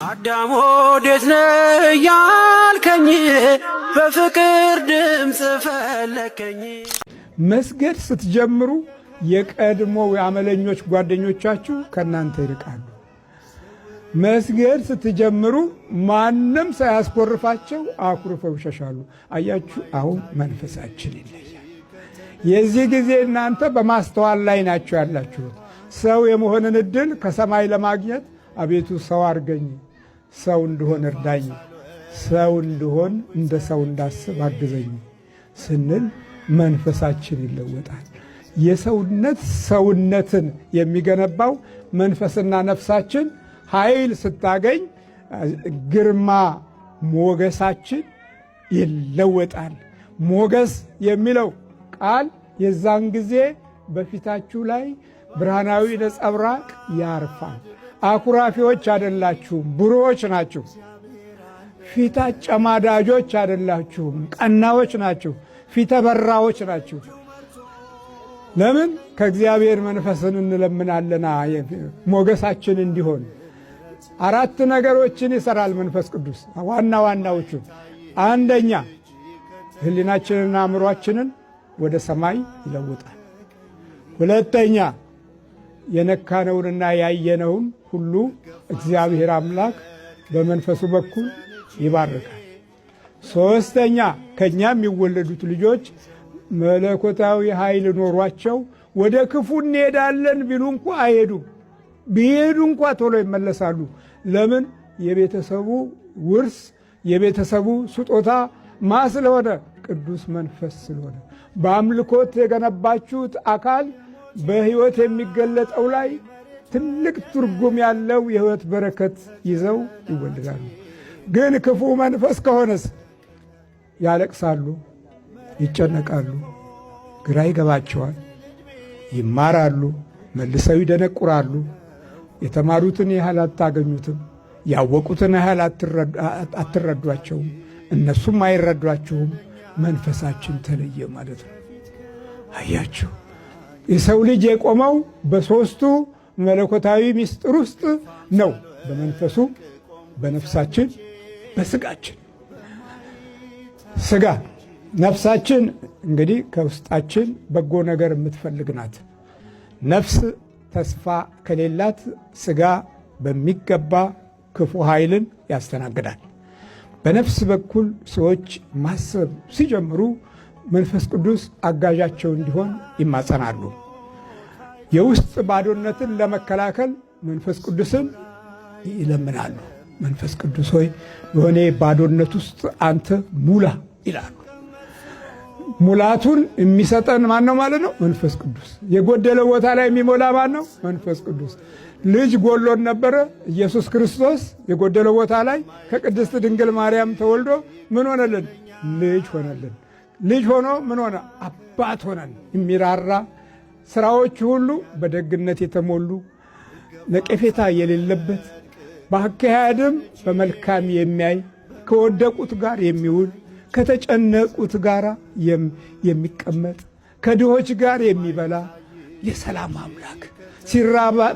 አዳም ወዴት ነህ ያልከኝ በፍቅር ድምፅ ፈለከኝ። መስገድ ስትጀምሩ የቀድሞ የአመለኞች ጓደኞቻችሁ ከናንተ ይርቃሉ። መስገድ ስትጀምሩ ማንም ሳያስኮርፋቸው አኩርፈው ይሸሻሉ። አያችሁ፣ አሁን መንፈሳችን ይለያል። የዚህ ጊዜ እናንተ በማስተዋል ላይ ናችሁ ያላችሁት። ሰው የመሆንን እድል ከሰማይ ለማግኘት አቤቱ ሰው አርገኝ፣ ሰው እንድሆን እርዳኝ፣ ሰው እንድሆን እንደ ሰው እንዳስብ አግዘኝ ስንል መንፈሳችን ይለወጣል። የሰውነት ሰውነትን የሚገነባው መንፈስና ነፍሳችን ኃይል ስታገኝ ግርማ ሞገሳችን ይለወጣል። ሞገስ የሚለው ቃል የዛን ጊዜ በፊታችሁ ላይ ብርሃናዊ ነጸብራቅ ያርፋል። አኩራፊዎች አይደላችሁም፣ ብሩዎች ናችሁ። ፊት አጨማዳጆች አይደላችሁም፣ ቀናዎች ናችሁ። ፊተ በራዎች ናችሁ። ለምን? ከእግዚአብሔር መንፈስን እንለምናለና ሞገሳችን እንዲሆን። አራት ነገሮችን ይሰራል መንፈስ ቅዱስ። ዋና ዋናዎቹ፣ አንደኛ ሕሊናችንና አእምሯችንን ወደ ሰማይ ይለውጣል። ሁለተኛ የነካነውንና ያየነውን ሁሉ እግዚአብሔር አምላክ በመንፈሱ በኩል ይባርካል። ሶስተኛ ከኛ የሚወለዱት ልጆች መለኮታዊ ኃይል ኖሯቸው ወደ ክፉ እንሄዳለን ቢሉ እንኳ አይሄዱም። ቢሄዱ እንኳ ቶሎ ይመለሳሉ። ለምን? የቤተሰቡ ውርስ የቤተሰቡ ስጦታ ማ ስለሆነ? ቅዱስ መንፈስ ስለሆነ። በአምልኮት የገነባችሁት አካል በሕይወት የሚገለጠው ላይ ትልቅ ትርጉም ያለው የሕይወት በረከት ይዘው ይወለዳሉ። ግን ክፉ መንፈስ ከሆነስ ያለቅሳሉ፣ ይጨነቃሉ፣ ግራ ይገባቸዋል፣ ይማራሉ፣ መልሰው ይደነቁራሉ። የተማሩትን ያህል አታገኙትም፣ ያወቁትን ያህል አትረዷቸውም፣ እነሱም አይረዷችሁም። መንፈሳችን ተለየ ማለት ነው። አያችሁ፣ የሰው ልጅ የቆመው በሦስቱ መለኮታዊ ምስጢር ውስጥ ነው። በመንፈሱ፣ በነፍሳችን፣ በስጋችን። ስጋ ነፍሳችን እንግዲህ ከውስጣችን በጎ ነገር የምትፈልግ ናት። ነፍስ ተስፋ ከሌላት ስጋ በሚገባ ክፉ ኃይልን ያስተናግዳል። በነፍስ በኩል ሰዎች ማሰብ ሲጀምሩ መንፈስ ቅዱስ አጋዣቸው እንዲሆን ይማጸናሉ። የውስጥ ባዶነትን ለመከላከል መንፈስ ቅዱስን ይለምናሉ። መንፈስ ቅዱስ ሆይ በሆነ ባዶነት ውስጥ አንተ ሙላ ይላሉ። ሙላቱን የሚሰጠን ማን ነው ማለት ነው? መንፈስ ቅዱስ። የጎደለው ቦታ ላይ የሚሞላ ማን ነው? መንፈስ ቅዱስ። ልጅ ጎሎን ነበረ። ኢየሱስ ክርስቶስ የጎደለው ቦታ ላይ ከቅድስት ድንግል ማርያም ተወልዶ ምን ሆነልን? ልጅ ሆነልን። ልጅ ሆኖ ምን ሆነ? አባት ሆነን። የሚራራ ስራዎች ሁሉ በደግነት የተሞሉ ነቀፌታ የሌለበት በአካሄድም በመልካም የሚያይ ከወደቁት ጋር የሚውል ከተጨነቁት ጋር የሚቀመጥ ከድሆች ጋር የሚበላ የሰላም አምላክ፣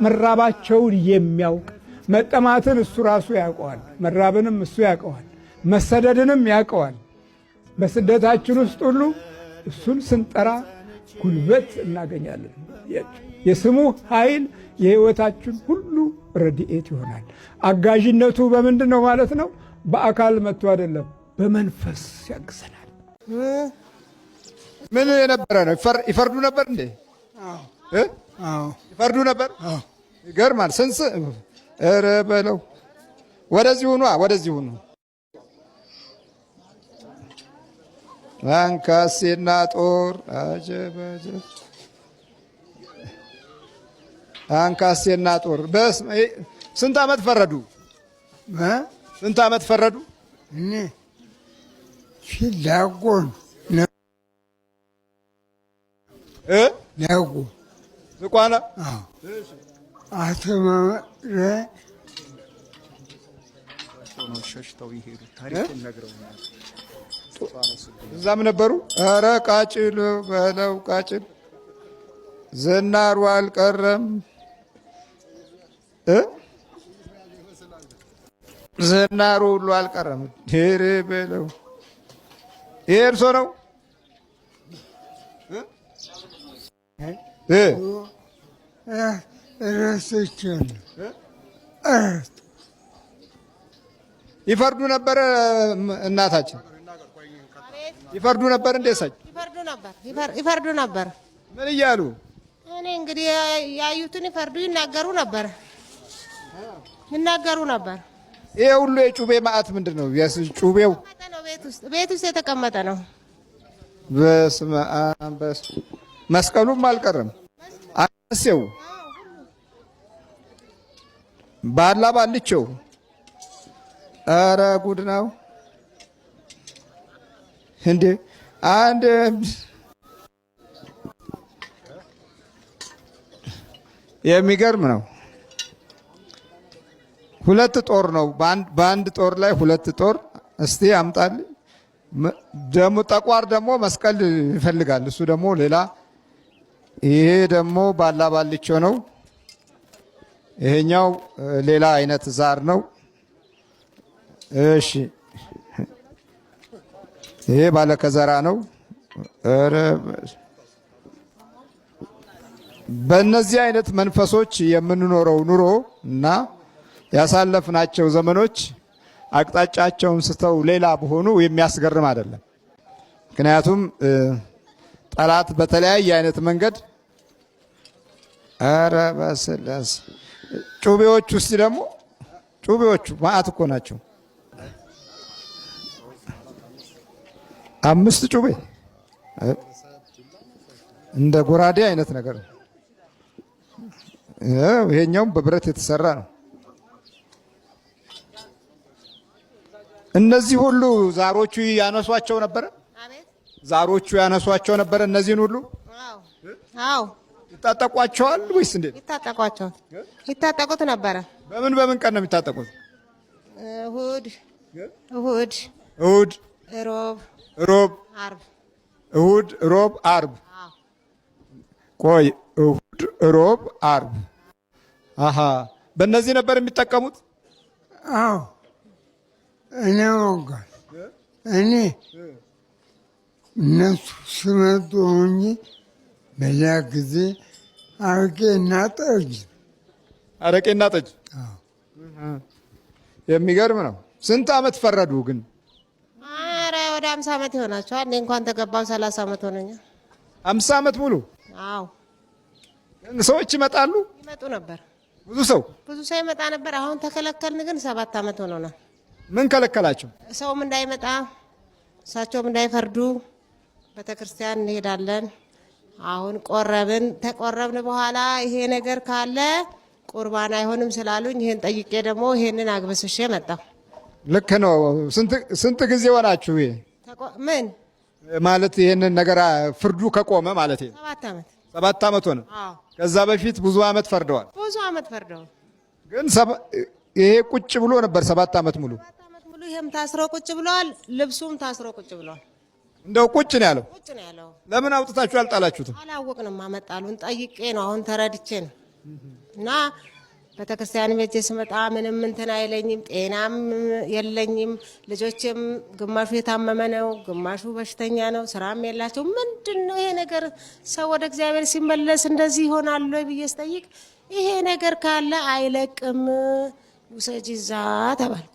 መራባቸውን የሚያውቅ መጠማትን እሱ ራሱ ያውቀዋል፣ መራብንም እሱ ያውቀዋል፣ መሰደድንም ያውቀዋል። በስደታችን ውስጥ ሁሉ እሱን ስንጠራ ጉልበት እናገኛለን። የስሙ ኃይል የሕይወታችን ሁሉ ረድኤት ይሆናል። አጋዥነቱ በምንድን ነው ማለት ነው? በአካል መጥቶ አይደለም፣ በመንፈስ ያግዘናል። ምን የነበረ ነው? ይፈርዱ ነበር እንዴ? ይፈርዱ ነበር። ይገርማል። ስንስ ኧረ በለው። ወደዚህ ሁኑ፣ ወደዚህ ሁኑ። አንካሴና ጦር አጀበጀ አንካሴና ጦር ስንት ዓመት ፈረዱ? ስንት ዓመት ፈረዱ? እኔ ዳጎን ዳጎ ዝቋላ አተመረ ሸሽተው ይሄዱ። ታሪኩን ነግረውኛል። እዛም ነበሩ። ኧረ ቃጭል በለው ቃጭል ዝናሩ አልቀረም። ዝናሩ ሁሉ አልቀረም። ሄሬ በለው ይሄ እርሶ ነው? ይፈርዱ ነበረ እናታችን ይፈርዱ ነበር እንዴ? እሳቸው ይፈርዱ ነበር። ምን እያሉ? እኔ እንግዲህ ያዩትን ይፈርዱ ይናገሩ ነበር። ይሄ ሁሉ የጩቤ ማዕት ምንድን ነው? ጩቤው ቤት ውስጥ የተቀመጠ ነው። በስመ አብ መስቀሉም አልቀረም። አሴው ባላ ባልቸው ኧረ ጉድ ነው እንዴ! አንድ የሚገርም ነው። ሁለት ጦር ነው በአንድ ጦር ላይ ሁለት ጦር። እስቲ አምጣልኝ። ደሞ ጠቋር ደግሞ መስቀል ይፈልጋል። እሱ ደግሞ ሌላ። ይሄ ደግሞ ባላ ባልቸው ነው። ይሄኛው ሌላ አይነት ዛር ነው። እሺ ይሄ ባለከዘራ ነው። ኧረ በእነዚህ አይነት መንፈሶች የምንኖረው ኑሮ እና ያሳለፍናቸው ዘመኖች አቅጣጫቸውን ስተው ሌላ በሆኑ የሚያስገርም አይደለም። ምክንያቱም ጠላት በተለያየ አይነት መንገድ ኧረ በስላሴ ጩቤዎች ውስጥ ደግሞ ጩቤዎቹ ማዕት እኮ ናቸው። 5 ጩቤ እንደ ጎራዴ አይነት ነገር ነው። ይሄኛውም በብረት የተሰራ ነው። እነዚህ ሁሉ ዛሮቹ ያነሷቸው ነበር። ዛሮቹ ያነሷቸው ነበር። እነዚህን ሁሉ አዎ ይታጠቋቸዋል ወይስ እንዴት? ይታጠቋቸዋል። ይታጠቁት ነበረ። በምን ቀን ነው የሚታጠቁት? እሁድ፣ ሮብ፣ ዓርብ። እሁድ፣ ሮብ፣ ዓርብ። ቆይ እሁድ፣ ሮብ፣ ዓርብ። አሃ በእነዚህ ነበር የሚጠቀሙት? አዎ እኔ ወጋል እኔ እነሱ ስመጡ ሆኜ በዚያ ጊዜ አረቄና ጠጅ። የሚገርም ነው። ስንት ዓመት ፈረዱ ግን? ኧረ ወደ 50 ዓመት ይሆናቸዋል። እኔ እንኳን ተገባው 30 ዓመት ሆነኛል። 50 ዓመት ሙሉ? አዎ። ሰዎች ይመጣሉ? ይመጡ ነበር። ብዙ ሰው ይመጣ ነበር። አሁን ተከለከልን፣ ግን 7 ዓመት ሆኖናል። ምን ከለከላቸው? ሰውም እንዳይመጣ እሳቸውም እንዳይፈርዱ ቤተክርስቲያን እንሄዳለን። አሁን ተቆረብን በኋላ ይሄ ነገር ካለ ቁርባን አይሆንም ስላሉኝ ይሄን ጠይቄ ደግሞ ይሄንን አግበስሼ መጣሁ። ልክ ነው። ስንት ጊዜ ሆናችሁ? ይሄ ምን ማለት ይሄንን ነገር ፍርዱ ከቆመ ማለት ነው? 7 ዓመት 7 ዓመት ሆነ። ከዛ በፊት ብዙ ዓመት ፈርደዋል። ግን ይሄ ቁጭ ብሎ ነበር 7 ዓመት ሙሉ። ይሄም ታስሮ ቁጭ ብሏል። ልብሱም ታስሮ ቁጭ ብሏል። እንደው ቁጭ ነው ያለው። ለምን አውጥታችሁ አልጣላችሁትም? አላወቅንም። አመጣሉን ጠይቄ ነው አሁን ተረድቼ ነው። እና ቤተክርስቲያን ቤት ስመጣ ምንም እንትን አይለኝም፣ ጤናም የለኝም። ልጆችም ግማሹ የታመመ ነው፣ ግማሹ በሽተኛ ነው፣ ስራም የላቸው። ምንድነው ይሄ ነገር? ሰው ወደ እግዚአብሔር ሲመለስ እንደዚህ ይሆናል ወይ ብዬ ስጠይቅ ይሄ ነገር ካለ አይለቅም፣ ውሰጂ እዛ ተባልኩ።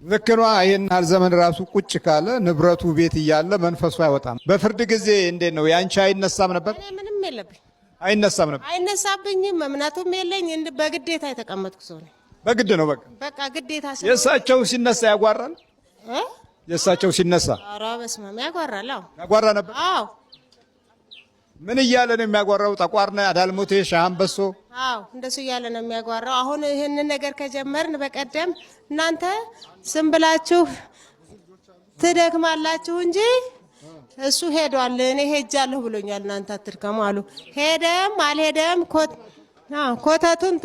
ልክ ነው። ይሄን ያህል ዘመን ራሱ ቁጭ ካለ ንብረቱ ቤት እያለ መንፈሱ አይወጣም። በፍርድ ጊዜ እንዴት ነው? ያንቺ አይነሳም ነበር? እኔ ምንም የለብኝ። አይነሳም ነበር? አይነሳብኝም። እምነቱም የለኝ። በግዴታ የተቀመጥኩ ሰው ነኝ። በግድ ነው በቃ ግዴታ። የእሳቸው ሲነሳ ያጓራል? የእሳቸው ሲነሳ? ኧረ በስመ አብ ያጓራል። አዎ ያጓራ ነበር። አዎ ምን እያለ ነው የሚያጓራው? ጠቋርና አዳልሞቴ ሻምበሶ። አዎ እንደሱ እያለ ነው የሚያጓራው። አሁን ይህንን ነገር ከጀመርን በቀደም እናንተ ስም ብላችሁ ትደክማላችሁ እንጂ እሱ ሄዷል፣ እኔ ሄጃለሁ ብሎኛል፣ እናንተ አትድከሙ አሉ። ሄደም አልሄደም ኮተቱን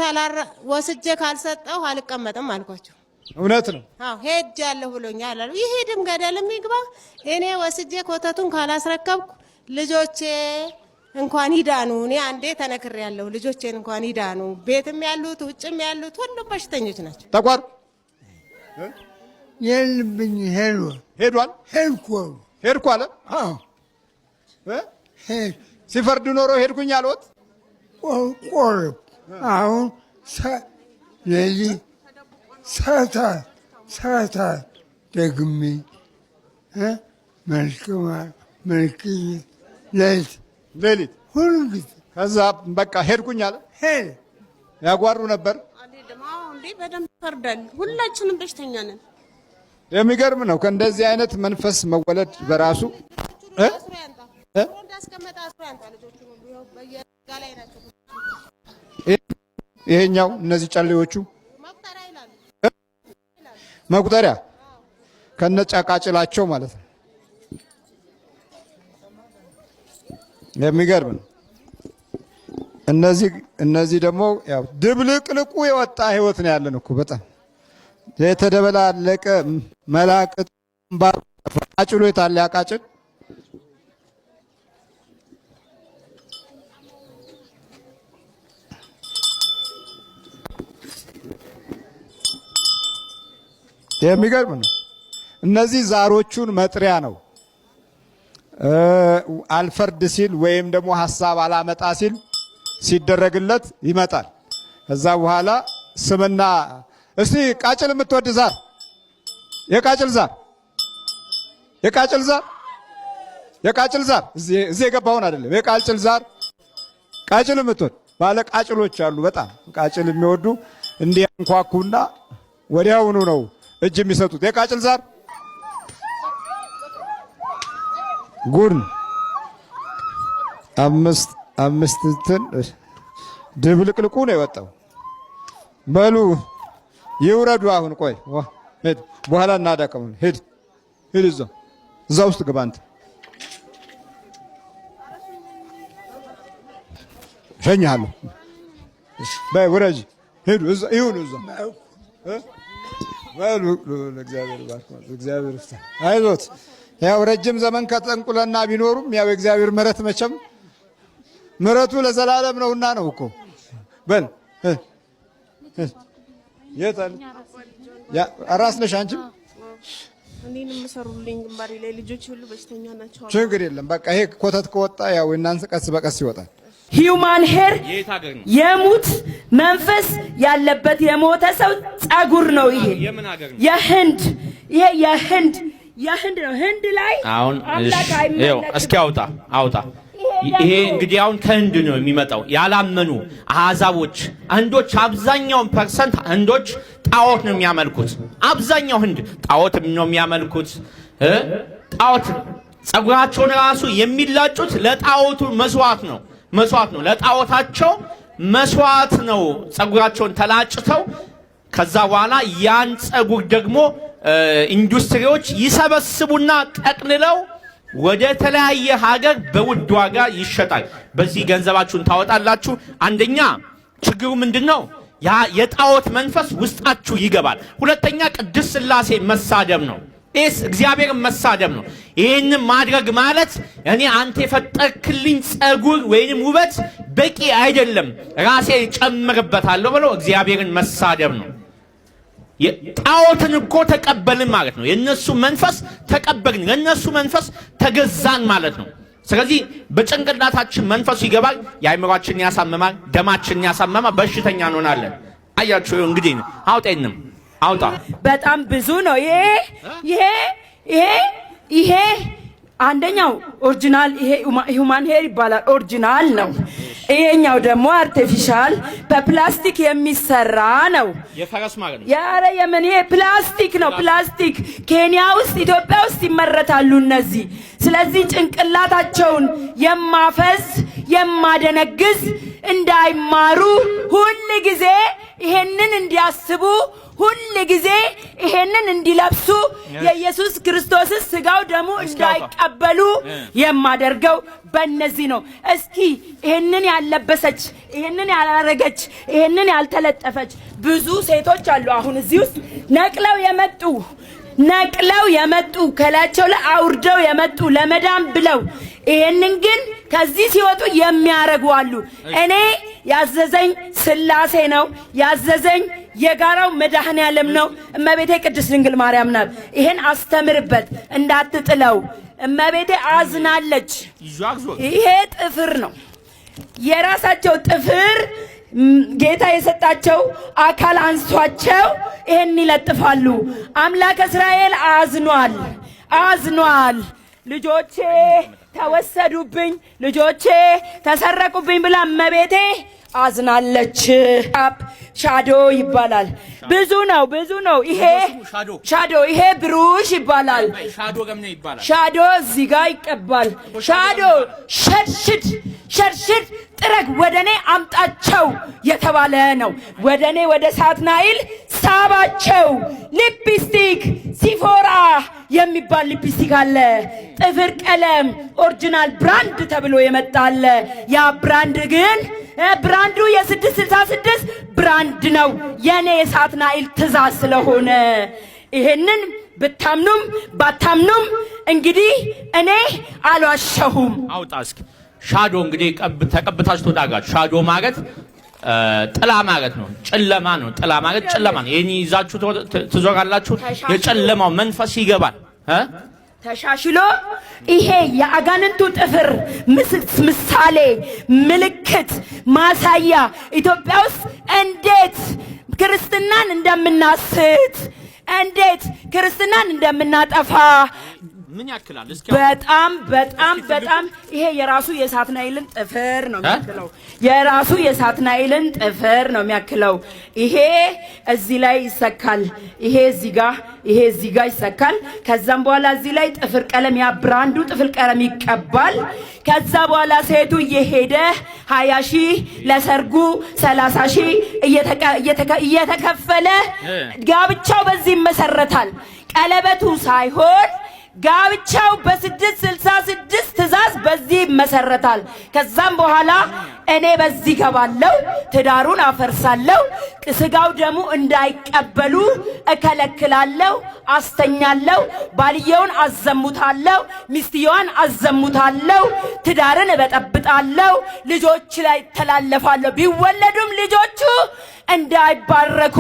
ወስጄ ካልሰጠው አልቀመጥም አልኳቸው። እውነት ነው። አዎ ሄጃለሁ ብሎኛል አሉ። ይሄድም ገደልም ይግባ፣ እኔ ወስጄ ኮተቱን ካላስረከብኩ ልጆቼ እንኳን ይዳኑ። እኔ አንዴ ተነክሬያለሁ። ልጆቼን እንኳን ይዳኑ። ቤትም ያሉት ውጭም ያሉት ሁሉም በሽተኞች ናቸው። ጠቋር የልብኝ ሄዷል። ሄድኩ አለ። ሲፈርድ ኖሮ ሄድኩኝ አልወት ቆረብ አሁን ሌሊት ሰዓታት ደግሜ መልክዬ ሌሊት ሁሉ ጊዜ ከዛ በቃ ሄድኩኝ አለ። ያጓሩ ነበር። በደንብ ይፈርዳል። ሁላችንም በሽተኛ ነን። የሚገርም ነው። ከእንደዚህ አይነት መንፈስ መወለድ በራሱ ይሄኛው እነዚህ ጨሌዎቹ መቁጠሪያ ከነጫቃጭላቸው ማለት ነው። የሚገርም ነው። እነዚህ ደግሞ ያው ድብልቅልቁ የወጣ ህይወት ነው ያለን እኮ በጣም የተደበላለቀ መላቅጥ ቃጭሎ የታለ ያቃጭል የሚገርም ነው። እነዚህ ዛሮቹን መጥሪያ ነው። አልፈርድ ሲል ወይም ደግሞ ሐሳብ አላመጣ ሲል ሲደረግለት ይመጣል። ከዛ በኋላ ስምና እስቲ ቃጭል የምትወድ ዛር የቃጭል ዛር እዚህ የገባውን አይደለም። የቃጭል ዛር ቃጭል የምትወድ ባለ ቃጭሎች አሉ። በጣም ቃጭል የሚወዱ እንዲያንኳኩና ወዲያውኑ ነው እጅ የሚሰጡት። የቃጭል ዛር ጉድ አምስት እንትን ድብልቅልቁ ነው የወጣው። በሉ ይውረዱ። አሁን ቆይ ሂድ፣ በኋላ እናዳቀሙ። ሂድ እዛ ውስጥ ግባ አንተ። እሸኝሃለሁ። በይ ውረጅ፣ ሂዱ። ይሁን እዛ በሉ። እግዚአብሔር ይፍታ። አይዞት። ያው ረጅም ዘመን ከጠንቁለና ቢኖሩም ያው የእግዚአብሔር ምሕረት መቼም ምሕረቱ ለዘላለም ነውና ነው እኮ። በል የታል አራስ ነሽ አንቺ? እኔንም ሰሩልኝ ግንባሬ ላይ ልጆች ሁሉ በሽተኛ ናቸው። ችግር የለም በቃ ይሄ ኮተት ከወጣ ያው እናንተ ቀስ በቀስ ይወጣል። ሂውማን ሄር የሙት መንፈስ ያለበት የሞተ ሰው ጸጉር ነው። ይሄ የህንድ ነው። ህንድ ላይ አሁን እስኪ አውጣ። ይሄ እንግዲህ አሁን ከህንድ ነው የሚመጣው። ያላመኑ አሕዛቦች ህንዶች፣ አብዛኛውን ፐርሰንት ህንዶች ጣዖት ነው የሚያመልኩት። አብዛኛው ህንድ ጣዖት ነው የሚያመልኩት። ጣዖት ጸጉራቸውን ራሱ የሚላጩት ለጣዖቱ መስዋዕት ነው። ለጣዖታቸው መስዋዕት ነው። ጸጉራቸውን ተላጭተው ከዛ በኋላ ያን ጸጉር ደግሞ ኢንዱስትሪዎች ይሰበስቡና ጠቅልለው ወደ ተለያየ ሀገር በውድ ዋጋ ይሸጣል። በዚህ ገንዘባችሁን ታወጣላችሁ። አንደኛ ችግሩ ምንድነው? ያ የጣዖት መንፈስ ውስጣችሁ ይገባል። ሁለተኛ ቅድስት ሥላሴ መሳደብ ነው። እግዚአብሔርን መሳደብ ነው። ይህን ማድረግ ማለት እኔ አንተ የፈጠርክልኝ ጸጉር ወይንም ውበት በቂ አይደለም ራሴ ጨምርበታለሁ ብሎ እግዚአብሔርን መሳደብ ነው። ጣዖትን እኮ ተቀበልን ማለት ነው። የነሱ መንፈስ ተቀበልን፣ ለነሱ መንፈስ ተገዛን ማለት ነው። ስለዚህ በጭንቅላታችን መንፈሱ ይገባል፣ የአእምሯችንን ያሳምማል፣ ደማችንን ያሳምማል፣ በሽተኛ እንሆናለን። አያችሁ እንግዲህ አውጣ። በጣም ብዙ ነው። ይሄ አንደኛው ኦሪጂናል ይሄ ሂውማን ሄር ይባላል። ኦሪጂናል ነው። ይሄኛው ደግሞ አርቲፊሻል በፕላስቲክ የሚሰራ ነው። የፈረስ ማለት ነው። ያረ የምን ይሄ ፕላስቲክ ነው። ፕላስቲክ ኬንያ ውስጥ ኢትዮጵያ ውስጥ ይመረታሉ እነዚህ። ስለዚህ ጭንቅላታቸውን የማፈዝ የማደነግዝ እንዳይማሩ ሁል ጊዜ ይሄንን እንዲያስቡ ሁል ጊዜ ይሄንን እንዲለብሱ የኢየሱስ ክርስቶስ ስጋው ደሙ እንዳይቀበሉ የማደርገው በእነዚህ ነው። እስኪ ይሄንን ያለበሰች ይሄንን ያላረገች ይሄንን ያልተለጠፈች ብዙ ሴቶች አሉ። አሁን እዚህ ውስጥ ነቅለው የመጡ ከላያቸው ላይ አውርደው የመጡ ለመዳም ብለው ይሄንን ግን ከዚህ ሲወጡ የሚያረጉ አሉ። እኔ ያዘዘኝ ሥላሴ ነው፣ ያዘዘኝ የጋራው መድኃኔዓለም ነው። እመቤቴ ቅድስት ድንግል ማርያም ናት። ይሄን አስተምርበት እንዳትጥለው። እመቤቴ አዝናለች። ይሄ ጥፍር ነው፣ የራሳቸው ጥፍር ጌታ የሰጣቸው አካል አንሷቸው ይሄን ይለጥፋሉ። አምላከ እስራኤል አዝኗል። ልጆቼ ተወሰዱብኝ፣ ልጆቼ ተሰረቁብኝ ብላ እመቤቴ አዝናለች። ሻዶ ይባላል። ብዙ ነው። ይሄ ይሄ ብሩሽ ይባላል። ሻዶ እዚህ ጋር ይቀባል። ሻዶ ሸርሽድ ጥረግ ወደኔ አምጣቸው የተባለ ነው። ወደኔ ወደ ሳትናኤል ሳባቸው። ሊፕስቲክ ሲፎራ የሚባል ሊፕስቲክ አለ። ጥፍር ቀለም ኦሪጂናል ብራንድ ተብሎ የመጣለ ያ ብራንድ ግን ብራንዱ የ666 ብራንድ ነው። የኔ የሳትናኤል ትእዛዝ ስለሆነ ይሄንን ብታምኑም ባታምኑም እንግዲህ እኔ አልዋሸሁም። አውጣ እስኪ ሻዶ እንግዲህ ተቀብታችሁ ተዳጋችሁ። ሻዶ ማለት ጥላ ማለት ነው። ጨለማ ነው። ጥላ ማለት ጨለማ ነው። ይሄን ይዛችሁ ትዞራላችሁ። የጨለማው መንፈስ ይገባል። ተሻሽሎ ይሄ የአጋንንቱ ጥፍር ምሳሌ፣ ምልክት፣ ማሳያ ኢትዮጵያ ውስጥ እንዴት ክርስትናን እንደምናስት፣ እንዴት ክርስትናን እንደምናጠፋ ምን ያክላል? እስኪ በጣም ይሄ የራሱ የሳትናኤልን ጥፍር ነው የሚያክለው። የራሱ የሳትናኤልን ጥፍር ነው የሚያክለው። ይሄ እዚህ ላይ ይሰካል። ይሄ እዚህ ጋር ይሰካል። ከዛም በኋላ እዚህ ላይ ጥፍር ቀለም ያ ብራንዱ ጥፍር ቀለም ይቀባል። ከዛ በኋላ ሴቱ እየሄደ 20 ሺህ ለሰርጉ 30 ሺህ እየተከፈለ ጋብቻው በዚህ ይመሰረታል። ቀለበቱ ሳይሆን ጋብቻው በ666 ትእዛዝ በዚህ ይመሰረታል። ከዛም በኋላ እኔ በዚህ ገባለሁ፣ ትዳሩን አፈርሳለሁ፣ ስጋው ደሙ እንዳይቀበሉ እከለክላለሁ፣ አስተኛለሁ፣ ባልየውን አዘሙታለሁ፣ ሚስትየዋን አዘሙታለሁ፣ ትዳርን እበጠብጣለሁ፣ ልጆች ላይ ተላለፋለሁ። ቢወለዱም ልጆቹ እንዳይባረኩ